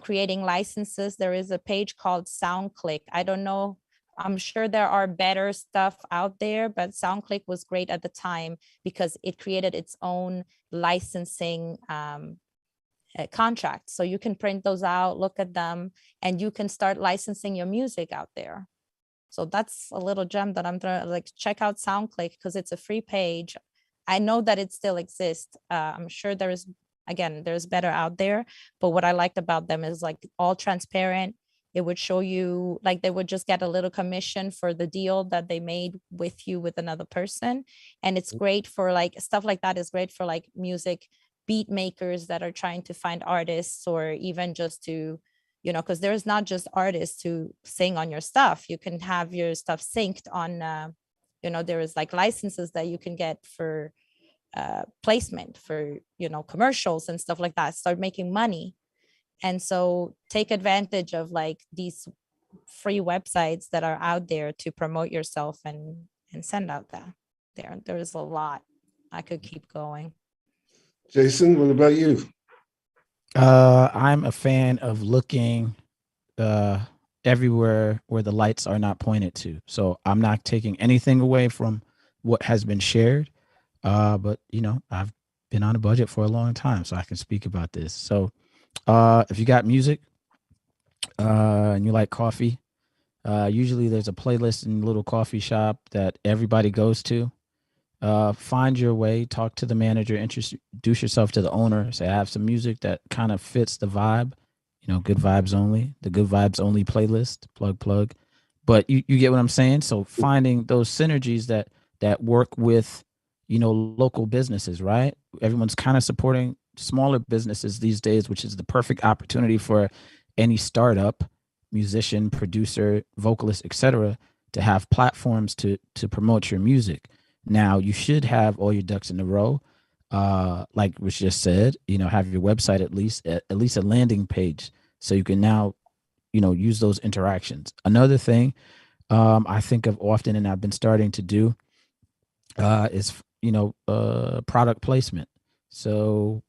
creating licenses. There is a page called SoundClick. I don't know, I'm sure there are better stuff out there, but SoundClick was great at the time because it created its own licensing contracts. So you can print those out, look at them, and you can start licensing your music out there. So that's a little gem that I'm throwing, like check out SoundClick because it's a free page. I know that it still exists. I'm sure there's better out there, but what I liked about them is like all transparent. It would show you, like they would just get a little commission for the deal that they made with you with another person. And it's great for like stuff like that is great for like music beat makers that are trying to find artists, or even just to, because there's not just artists to sing on your stuff. You can have your stuff synced on, there is like licenses that you can get for placement for, commercials and stuff like that, start making money. And so take advantage of like these free websites that are out there to promote yourself and send out there's a lot. I could keep going. Jason, what about you? I'm a fan of looking everywhere where the lights are not pointed to. So I'm not taking anything away from what has been shared. But I've been on a budget for a long time, so I can speak about this. So if you got music and you like coffee, usually there's a playlist in a little coffee shop that everybody goes to. Find your way, talk to the manager, introduce yourself to the owner, say I have some music that kind of fits the vibe, good vibes only, the good vibes only playlist, plug. But you get what I'm saying? So finding those synergies that work with, local businesses, right? Everyone's kind of supporting smaller businesses these days, which is the perfect opportunity for any startup, musician, producer, vocalist, etc., to have platforms to promote your music. Now, you should have all your ducks in a row, like was just said. Have your website at least a landing page, so you can now, use those interactions. Another thing I think of often, and I've been starting to do, is product placement. So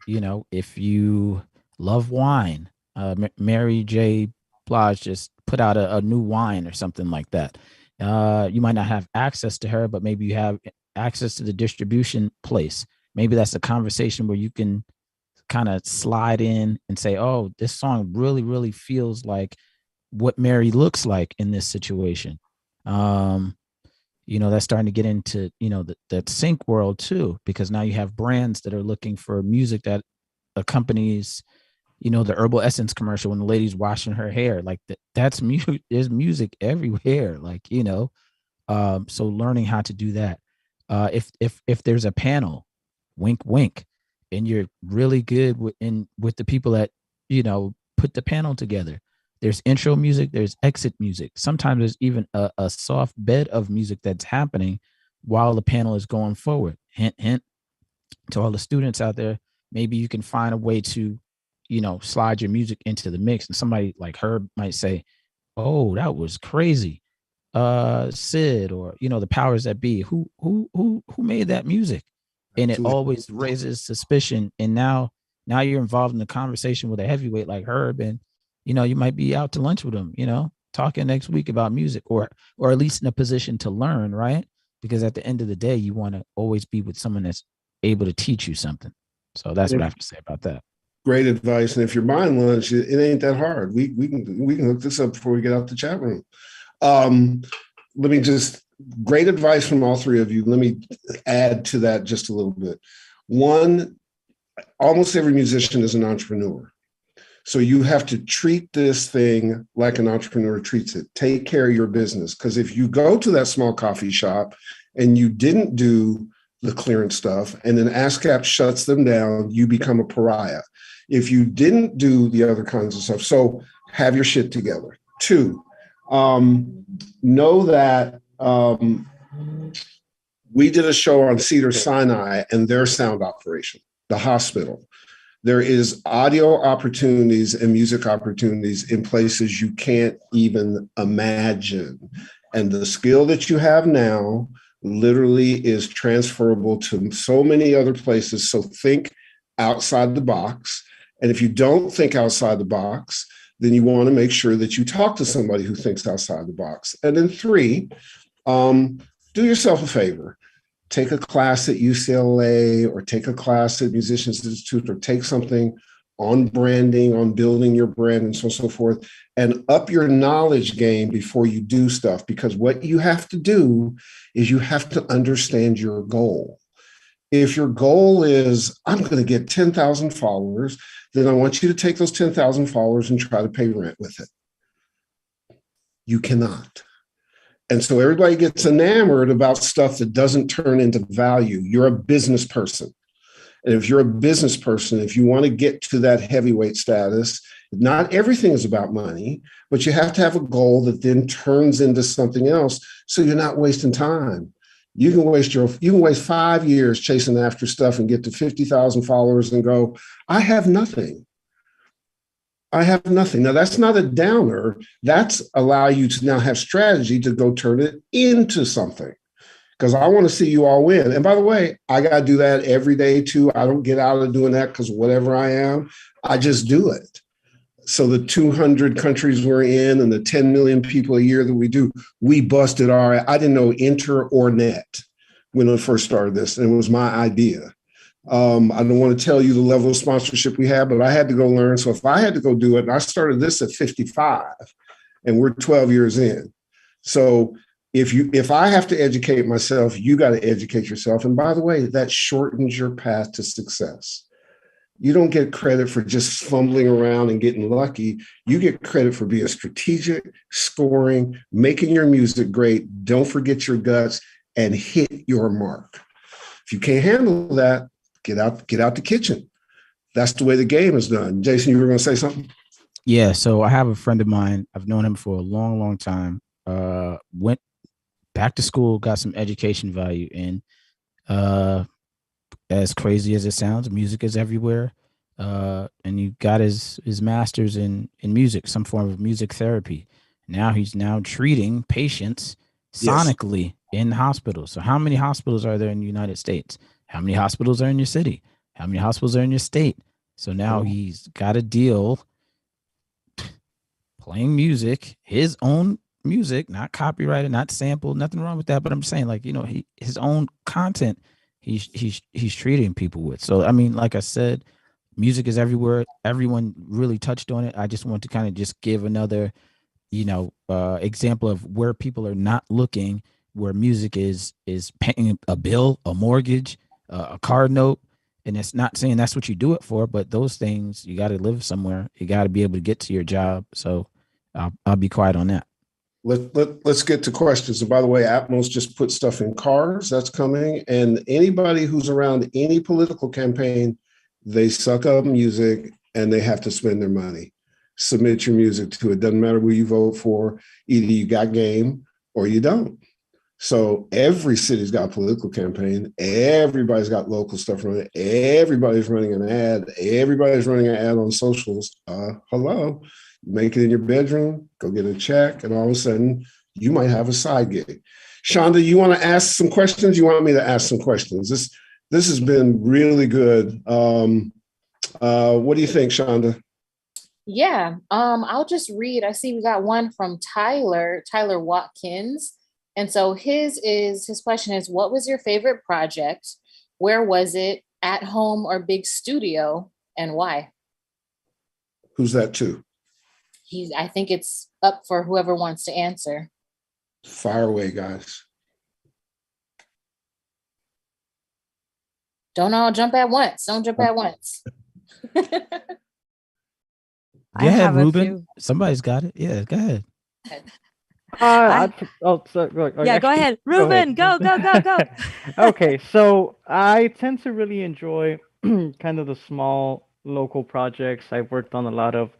if you love wine, Mary J. Blige just put out a new wine or something like that. You might not have access to her, but maybe you have access to the distribution place. Maybe that's a conversation where you can kind of slide in and say, oh, this song really, really feels like what Mary looks like in this situation. That's starting to get into, that sync world too, because now you have brands that are looking for music that accompanies, the Herbal Essence commercial when the lady's washing her hair. Like that's music. There's music everywhere. So learning how to do that. If there's a panel, wink, wink, and you're really good with the people that, put the panel together. There's intro music, there's exit music. Sometimes there's even a soft bed of music that's happening while the panel is going forward. Hint, hint to all the students out there. Maybe you can find a way to, slide your music into the mix. And somebody like Herb might say, oh, that was crazy. Sid, or, the powers that be, who made that music? And it always raises suspicion. And now you're involved in the conversation with a heavyweight like Herb, and you might be out to lunch with him, talking next week about music, or at least in a position to learn, right? Because at the end of the day, you want to always be with someone that's able to teach you something. So that's what I have to say about that. Great advice. And if you're buying lunch, it ain't that hard. We can hook this up before we get out the chat room. Great advice from all three of you. Let me add to that just a little bit. One, almost every musician is an entrepreneur. So you have to treat this thing like an entrepreneur treats it. Take care of your business. Because if you go to that small coffee shop and you didn't do the clearance stuff, and then ASCAP shuts them down, you become a pariah. If you didn't do the other kinds of stuff, so have your shit together. Two, know that we did a show on Cedars-Sinai and their sound operation, the hospital. There is audio opportunities and music opportunities in places you can't even imagine. And the skill that you have now literally is transferable to so many other places. So think outside the box. And if you don't think outside the box, then you want to make sure that you talk to somebody who thinks outside the box. And then three, do yourself a favor. Take a class at UCLA, or take a class at Musicians Institute, or take something on branding, on building your brand, and so on and so forth, and up your knowledge game before you do stuff. Because what you have to do is you have to understand your goal. If your goal is, I'm going to get 10,000 followers, then I want you to take those 10,000 followers and try to pay rent with it. You cannot. And so everybody gets enamored about stuff that doesn't turn into value. You're a business person. And if you're a business person, if you want to get to that heavyweight status, not everything is about money, but you have to have a goal that then turns into something else. So you're not wasting time. You can waste 5 years chasing after stuff and get to 50,000 followers and go, I have nothing. I have nothing. Now that's not a downer. That's allow you to now have strategy to go turn it into something. Because I want to see you all win. And by the way, I got to do that every day too. I don't get out of doing that because whatever I am, I just do it. So the 200 countries we're in and the 10 million people a year that we do, we busted I didn't know enter or net when I first started this. And it was my idea. I don't want to tell you the level of sponsorship we have, but I had to go learn. So if I had to go do it, and I started this at 55 and we're 12 years in. So if I have to educate myself, you got to educate yourself. And by the way, that shortens your path to success. You don't get credit for just fumbling around and getting lucky. You get credit for being strategic, scoring, making your music great. Don't forget your guts and hit your mark. If you can't handle that, get out the kitchen. That's the way the game is done. Jason, you were going to say something? Yeah. So I have a friend of mine. I've known him for a long, long time. Went back to school, got some education value in. As crazy as it sounds, music is everywhere. And he got his master's in music, some form of music therapy. Now he's treating patients sonically in hospitals. So how many hospitals are there in the United States? How many hospitals are in your city? How many hospitals are in your state? So now he's got a deal playing music, his own music, not copyrighted, not sampled, nothing wrong with that. But I'm saying, like, his own content, he's treating people with. So, I mean, like I said, music is everywhere. Everyone really touched on it. I just want to kind of just give another, example of where people are not looking, where music is paying a bill, a mortgage, a car note. And it's not saying that's what you do it for, but those things, you got to live somewhere. You got to be able to get to your job. So I'll be quiet on that. Let's get to questions. And by the way, Atmos just put stuff in cars. That's coming. And anybody who's around any political campaign, they suck up music and they have to spend their money. Submit your music to it. Doesn't matter who you vote for. Either you got game or you don't. So every city's got a political campaign. Everybody's got local stuff running. Everybody's running an ad. Everybody's running an ad on socials. Hello. Make it in your bedroom, go get a check, and all of a sudden you might have a side gig. Shonda, you want to ask some questions? You want me to ask some questions? This has been really good. What do you think, Shonda? Yeah, I'll just read. I see we got one from Tyler Watkins. And so his question is, what was your favorite project? Where was it? At home or big studio? And why? Who's that to? I think it's up for whoever wants to answer. Fire away, guys. Don't all jump at once. Don't jump at onst. Go ahead, Reuben. Somebody's got it. Yeah, go ahead. Go ahead. Reuben, go. Okay, so I tend to really enjoy kind of the small local projects. I've worked on a lot of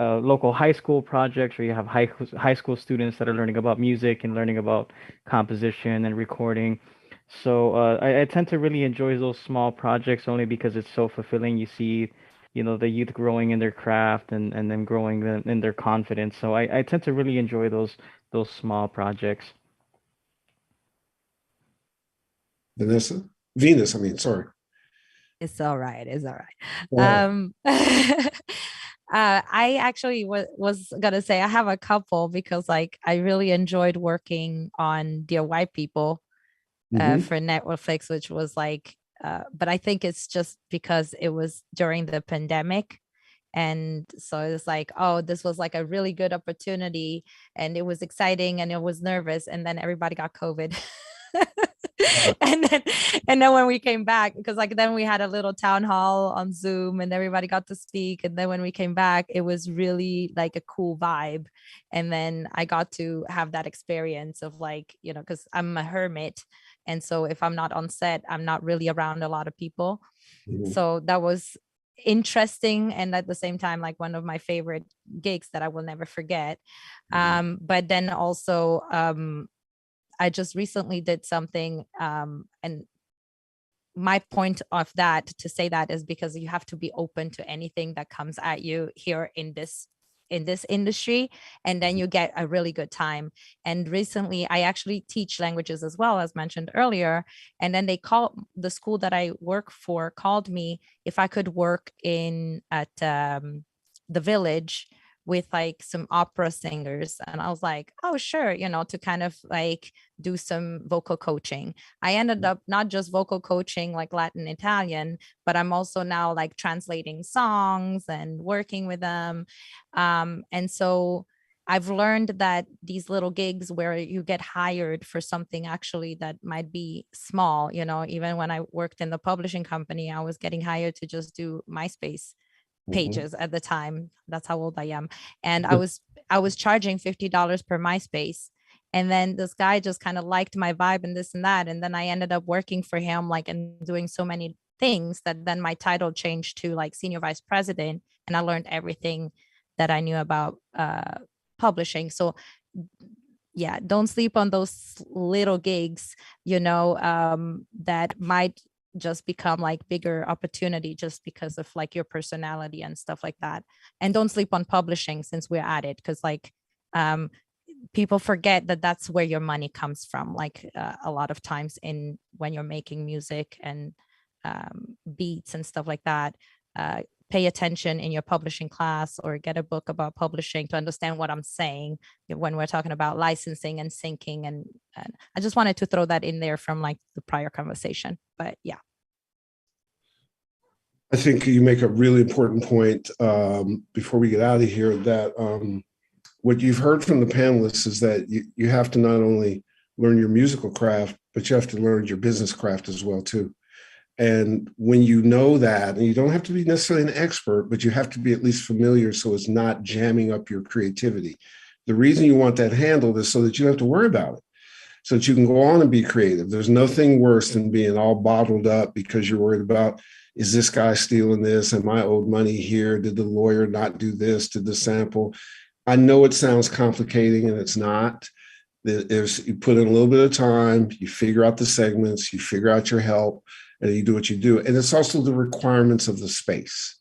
local high school projects where you have high school students that are learning about music and learning about composition and recording. So I tend to really enjoy those small projects only because it's so fulfilling. You see, the youth growing in their craft and them growing in their confidence. So I tend to really enjoy those small projects. Venus, I mean, sorry. It's all right. I actually was gonna say I have a couple because I really enjoyed working on Dear White People for Netflix, which was but I think it's just because it was during the pandemic. And so it's this was a really good opportunity and it was exciting and it was nervous. And then everybody got COVID. and then when we came back, because then we had a little town hall on Zoom and everybody got to speak. And then when we came back, it was really a cool vibe. And then I got to have that experience of because I'm a hermit. And so if I'm not on set, I'm not really around a lot of people. So that was interesting. And at the same time, one of my favorite gigs that I will never forget. But then also, I just recently did something, and my point of that to say that is because you have to be open to anything that comes at you here in this industry, and then you get a really good time. And recently I actually teach languages as well, as mentioned earlier, and then the school that I work for called me if I could work at the Village with like some opera singers, and I was like, oh sure, to kind of like do some vocal coaching. I ended up not just vocal coaching like Latin Italian, but I'm also now like translating songs and working with them, and so I've learned that these little gigs where you get hired for something actually that might be small, even when I worked in the publishing company, I was getting hired to just do MySpace pages at the time. That's how old I am. And I was charging $50 per MySpace. And then this guy just kind of liked my vibe and this and that. And then I ended up working for him, like, and doing so many things that then my title changed to like senior vice president. And I learned everything that I knew about publishing. So yeah, don't sleep on those little gigs, that might just become like bigger opportunity just because of like your personality and stuff like that. And don't sleep on publishing since we're at it, because like people forget that that's where your money comes from, like a lot of times when you're making music and beats and stuff like that. Pay attention in your publishing class or get a book about publishing to understand what I'm saying when we're talking about licensing and syncing. And I just wanted to throw that in there from like the prior conversation, but yeah. I think you make a really important point before we get out of here, that what you've heard from the panelists is that you have to not only learn your musical craft, but you have to learn your business craft as well too. And when you know that, and you don't have to be necessarily an expert, but you have to be at least familiar so it's not jamming up your creativity. The reason you want that handled is so that you don't have to worry about it, so that you can go on and be creative. There's nothing worse than being all bottled up because you're worried about, is this guy stealing this? Am I owed money here? Did the lawyer not do this? Did the sample? I know it sounds complicating, and it's not. You put in a little bit of time, you figure out the segments, you figure out your help, and you do what you do. And it's also the requirements of the space.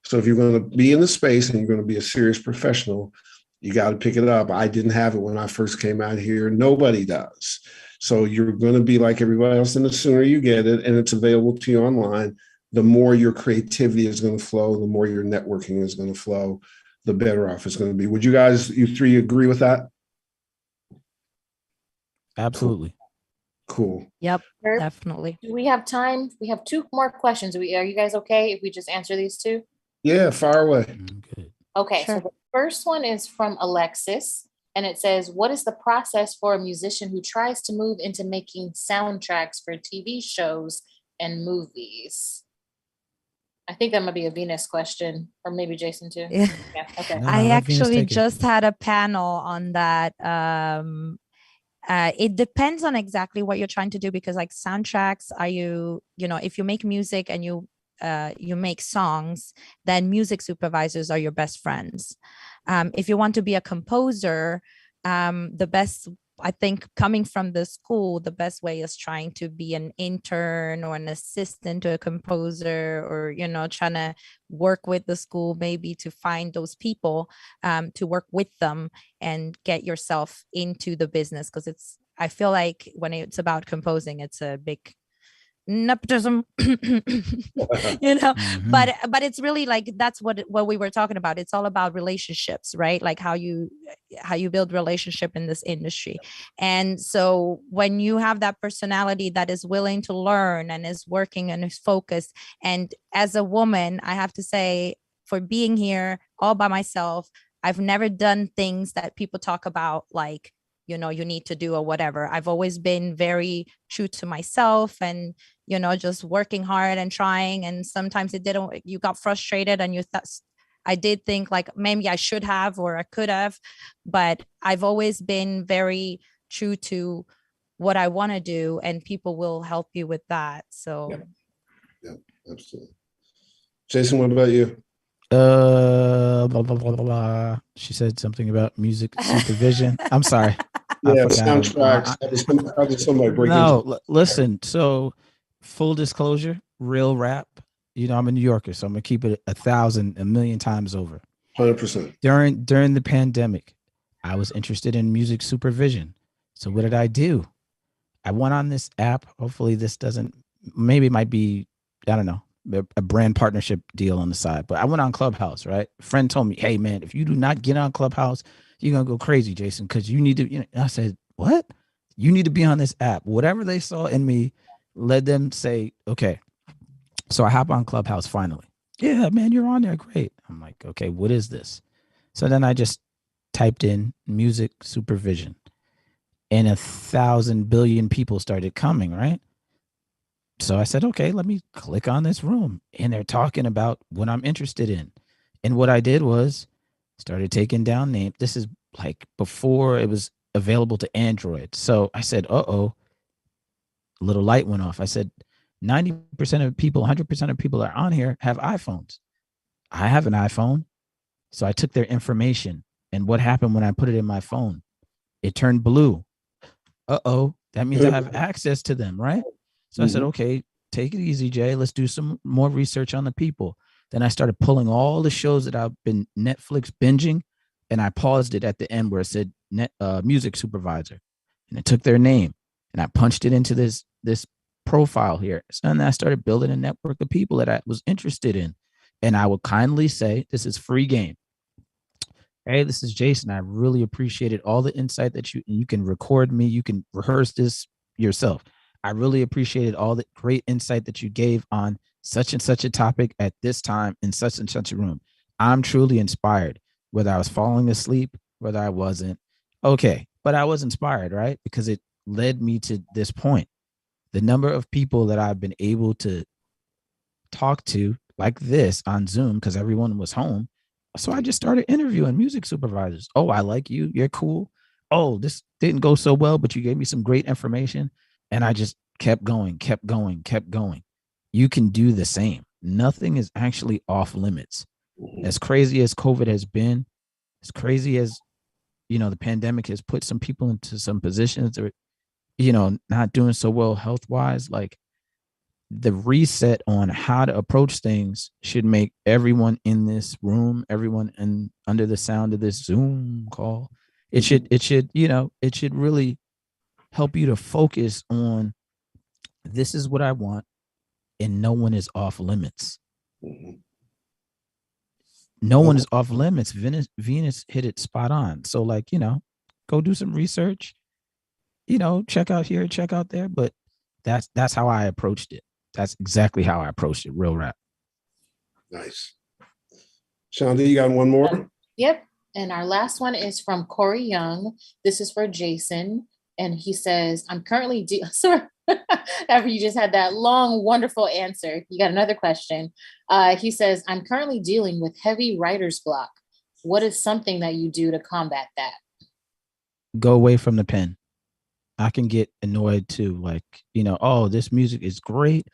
So if you're going to be in the space and you're going to be a serious professional, you got to pick it up. I didn't have it when I first came out here. Nobody does. So you're going to be like everybody else, and the sooner you get it and it's available to you online, the more your creativity is going to flow, the more your networking is going to flow, the better off it's going to be. Would you three agree with that? Absolutely. Cool. Yep, Herb, definitely. do we have time? We have two more questions. Are you guys okay if we just answer these two? Yeah, fire away. Good. Okay, Sure. so the first one is from Alexis, and it says, what is the process for a musician who tries to move into making soundtracks for TV shows and movies? I think that might be a Venus question, or maybe Jason too. Yeah. Yeah, okay. No, I let Venus actually take it. just had a panel on that. It depends on exactly what you're trying to do, because like soundtracks, if you make music and you make songs, then music supervisors are your best friends. If you want to be a composer, the best, I think, coming from the school, the best way is trying to be an intern or an assistant to a composer, or, trying to work with the school, maybe to find those people to work with them and get yourself into the business. Because I feel like when it's about composing, it's a big nepotism, but it's really like, that's what we were talking about. It's all about relationships, right? Like how you build relationship in this industry. And so when you have that personality that is willing to learn and is working and is focused, and as a woman, I have to say, for being here all by myself, I've never done things that people talk about, like, you need to do or whatever. I've always been very true to myself and, just working hard and trying. And sometimes you got frustrated and I did think like maybe I should have, or I could have, but I've always been very true to what I want to do, and people will help you with that. So. Yeah, absolutely. Jason, what about you? Blah, blah, blah, blah, blah. She said something about music supervision. I'm sorry. Yeah, forgot him. soundtracks. How did somebody break into? No, listen. So, full disclosure, real rap. You know, I'm a New Yorker, so I'm gonna keep it 1,000, a million times over. 100%. During the pandemic, I was interested in music supervision. So what did I do? I went on this app. Hopefully, this doesn't. Maybe it might be. I don't know. A brand partnership deal on the side. But I went on Clubhouse. Right. A friend told me, "Hey, man, if you do not get on Clubhouse, you're gonna go crazy, Jason, because you need to." You know, I said, "What? You need to be on this app." Whatever they saw in me led them say, "Okay." So I hop on Clubhouse finally. Yeah, man, you're on there. Great. I'm like, okay, what is this? So then I just typed in music supervision and 1,000 billion people started coming, right? So I said, okay, let me click on this room. And they're talking about what I'm interested in. And what I did was started taking down names. This is like before it was available to Android. So I said, a little light went off. I said, 90% of people, 100% of people that are on here have iPhones. I have an iPhone. So I took their information. And what happened when I put it in my phone? It turned blue. That means I have access to them, right? So I said, okay, take it easy, Jay. Let's do some more research on the people. Then I started pulling all the shows that I've been Netflix binging, and I paused it at the end where it said music supervisor. And I took their name and I punched it into this profile here. So then I started building a network of people that I was interested in. And I would kindly say, this is free game. Hey, this is Jason. I really appreciated all the insight that you can record me. You can rehearse this yourself. I really appreciated all the great insight that you gave on such and such a topic at this time in such and such a room. I'm truly inspired, whether I was falling asleep, whether I wasn't. Okay, but I was inspired, right? Because it led me to this point. The number of people that I've been able to talk to like this on Zoom, because everyone was home. So I just started interviewing music supervisors. Oh, I like you. You're cool. Oh, this didn't go so well, but you gave me some great information. And I just kept going. You can do the same. Nothing is actually off limits. As crazy as COVID has been, as crazy as, the pandemic has put some people into some positions that are, not doing so well health-wise, like the reset on how to approach things should make everyone in this room, everyone under the sound of this Zoom call, it should really help you to focus on, this is what I want, and no one is off limits. No one is off limits. Venus hit it spot on. So go do some research, check out here, check out there. But that's how I approached it. That's exactly how I approached it. Real rap. Nice. Shonda, you got one more? Yep. And our last one is from Corey Young. This is for Jason. And he says, I'm currently sorry. After you just had that long, wonderful answer, you got another question. He says, I'm currently dealing with heavy writer's block. What is something that you do to combat that? Go away from the pen. I can get annoyed too. Like, oh, this music is great,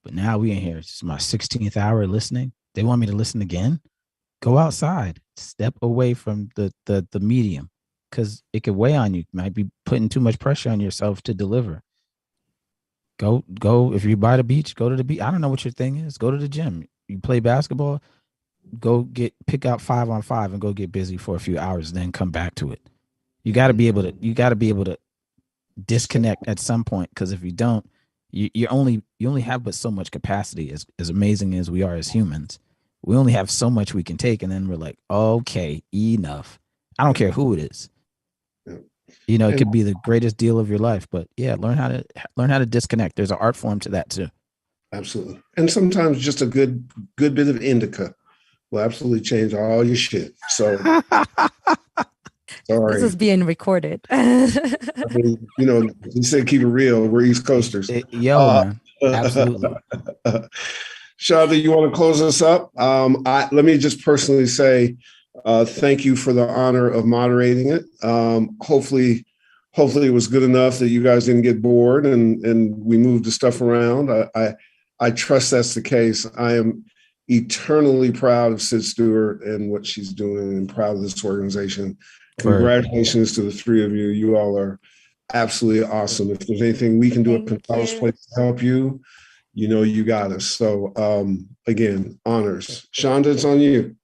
but now we in here. It's my 16th hour listening. They want me to listen again. Go outside. Step away from the medium, because it could weigh on you. You might be putting too much pressure on yourself to deliver. Go. If you're by the beach, go to the beach. I don't know what your thing is. Go to the gym. You play basketball. Pick out 5-on-5 and go get busy for a few hours, then come back to it. You got to be able to disconnect at some point, because if you don't, you only have but so much capacity. As amazing as we are as humans, we only have so much we can take, and then we're like, okay, enough. I don't care who it is. It could be the greatest deal of your life, but yeah, learn how to disconnect. There's an art form to that too. Absolutely. And sometimes just a good bit of indica will absolutely change all your shit. So sorry. This is being recorded. I mean, you said keep it real. We're East Coasters. Man. Absolutely. Shonda, you want to close us up? Let me just personally say thank you for the honor of moderating it. Hopefully it was good enough that you guys didn't get bored and we moved the stuff around. I trust that's the case. I am eternally proud of Sid Stewart and what she's doing, and proud of this organization. Congratulations to the three of you. You all are absolutely awesome. If there's anything we can do at Panelists Place to help you, you know you got us. So again, honors. Shonda, it's on you.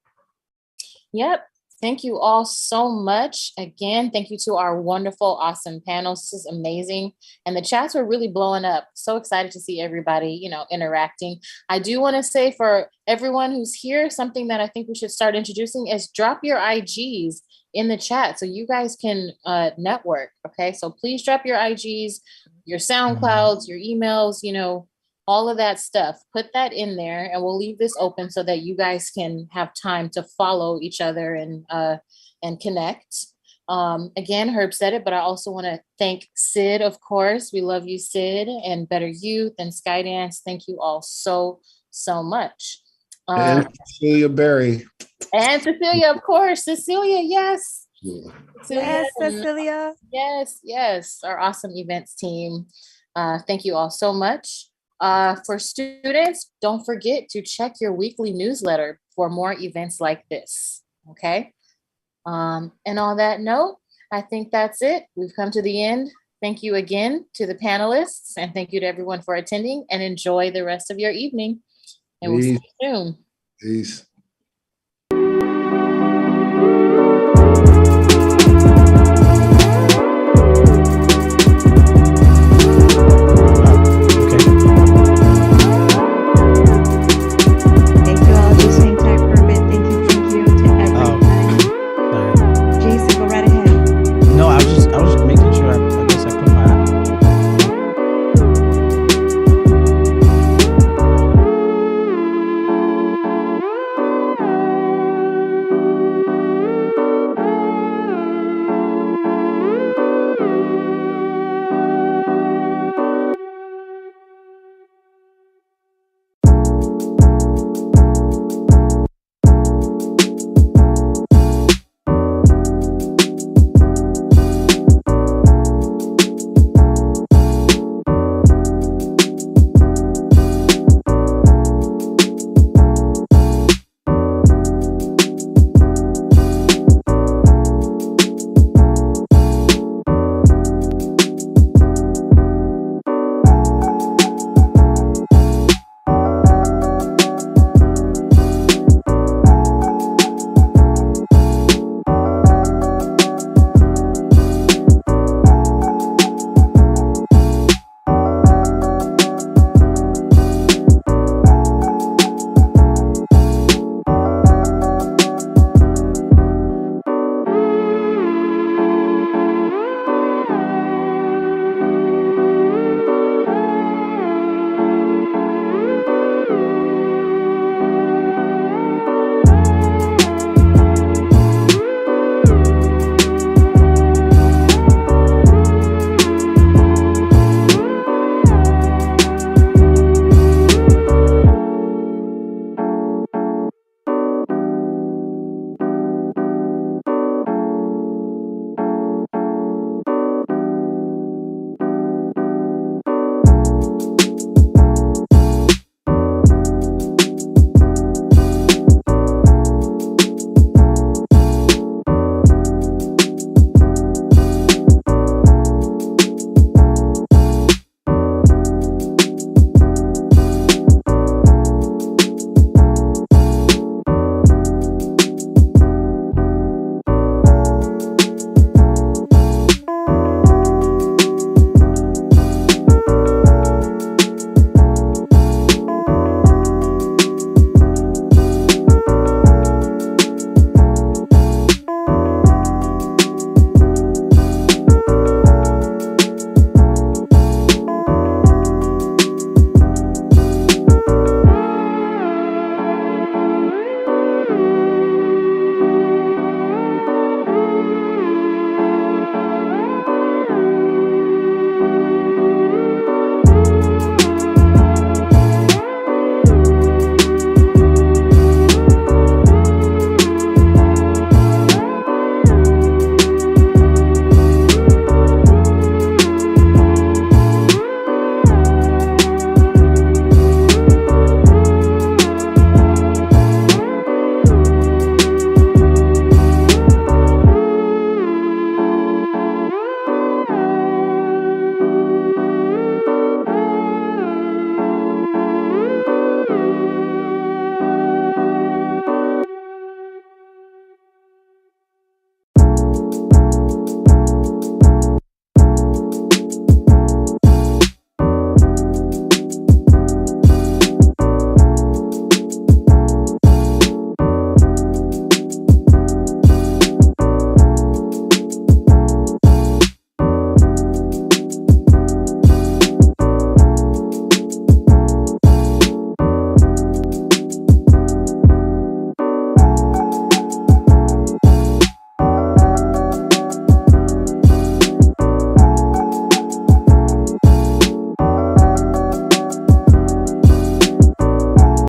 Yep. Thank you all so much. Again, thank you to our wonderful, awesome panels. This is amazing. And the chats were really blowing up. So excited to see everybody, you know, interacting. I do want to say for everyone who's here, something that I think we should start introducing is drop your IGs in the chat so you guys can network. Okay. So please drop your IGs, your SoundClouds, your emails, you know, all of that stuff. Put that in there and we'll leave this open so that you guys can have time to follow each other and connect. Again, Herb said it, but I also want to thank Sid, of course. We love you, Sid, and Better Youth and Skydance. Thank you all so much. And Cecilia Berry. And Cecilia, of course. Cecilia, yes. Yes, Cecilia. Yes. Our awesome events team. Thank you all so much. For students, don't forget to check your weekly newsletter for more events like this. Okay. And on that note, I think that's it. We've come to the end. Thank you again to the panelists and thank you to everyone for attending and enjoy the rest of your evening. And we'll see you soon. Peace.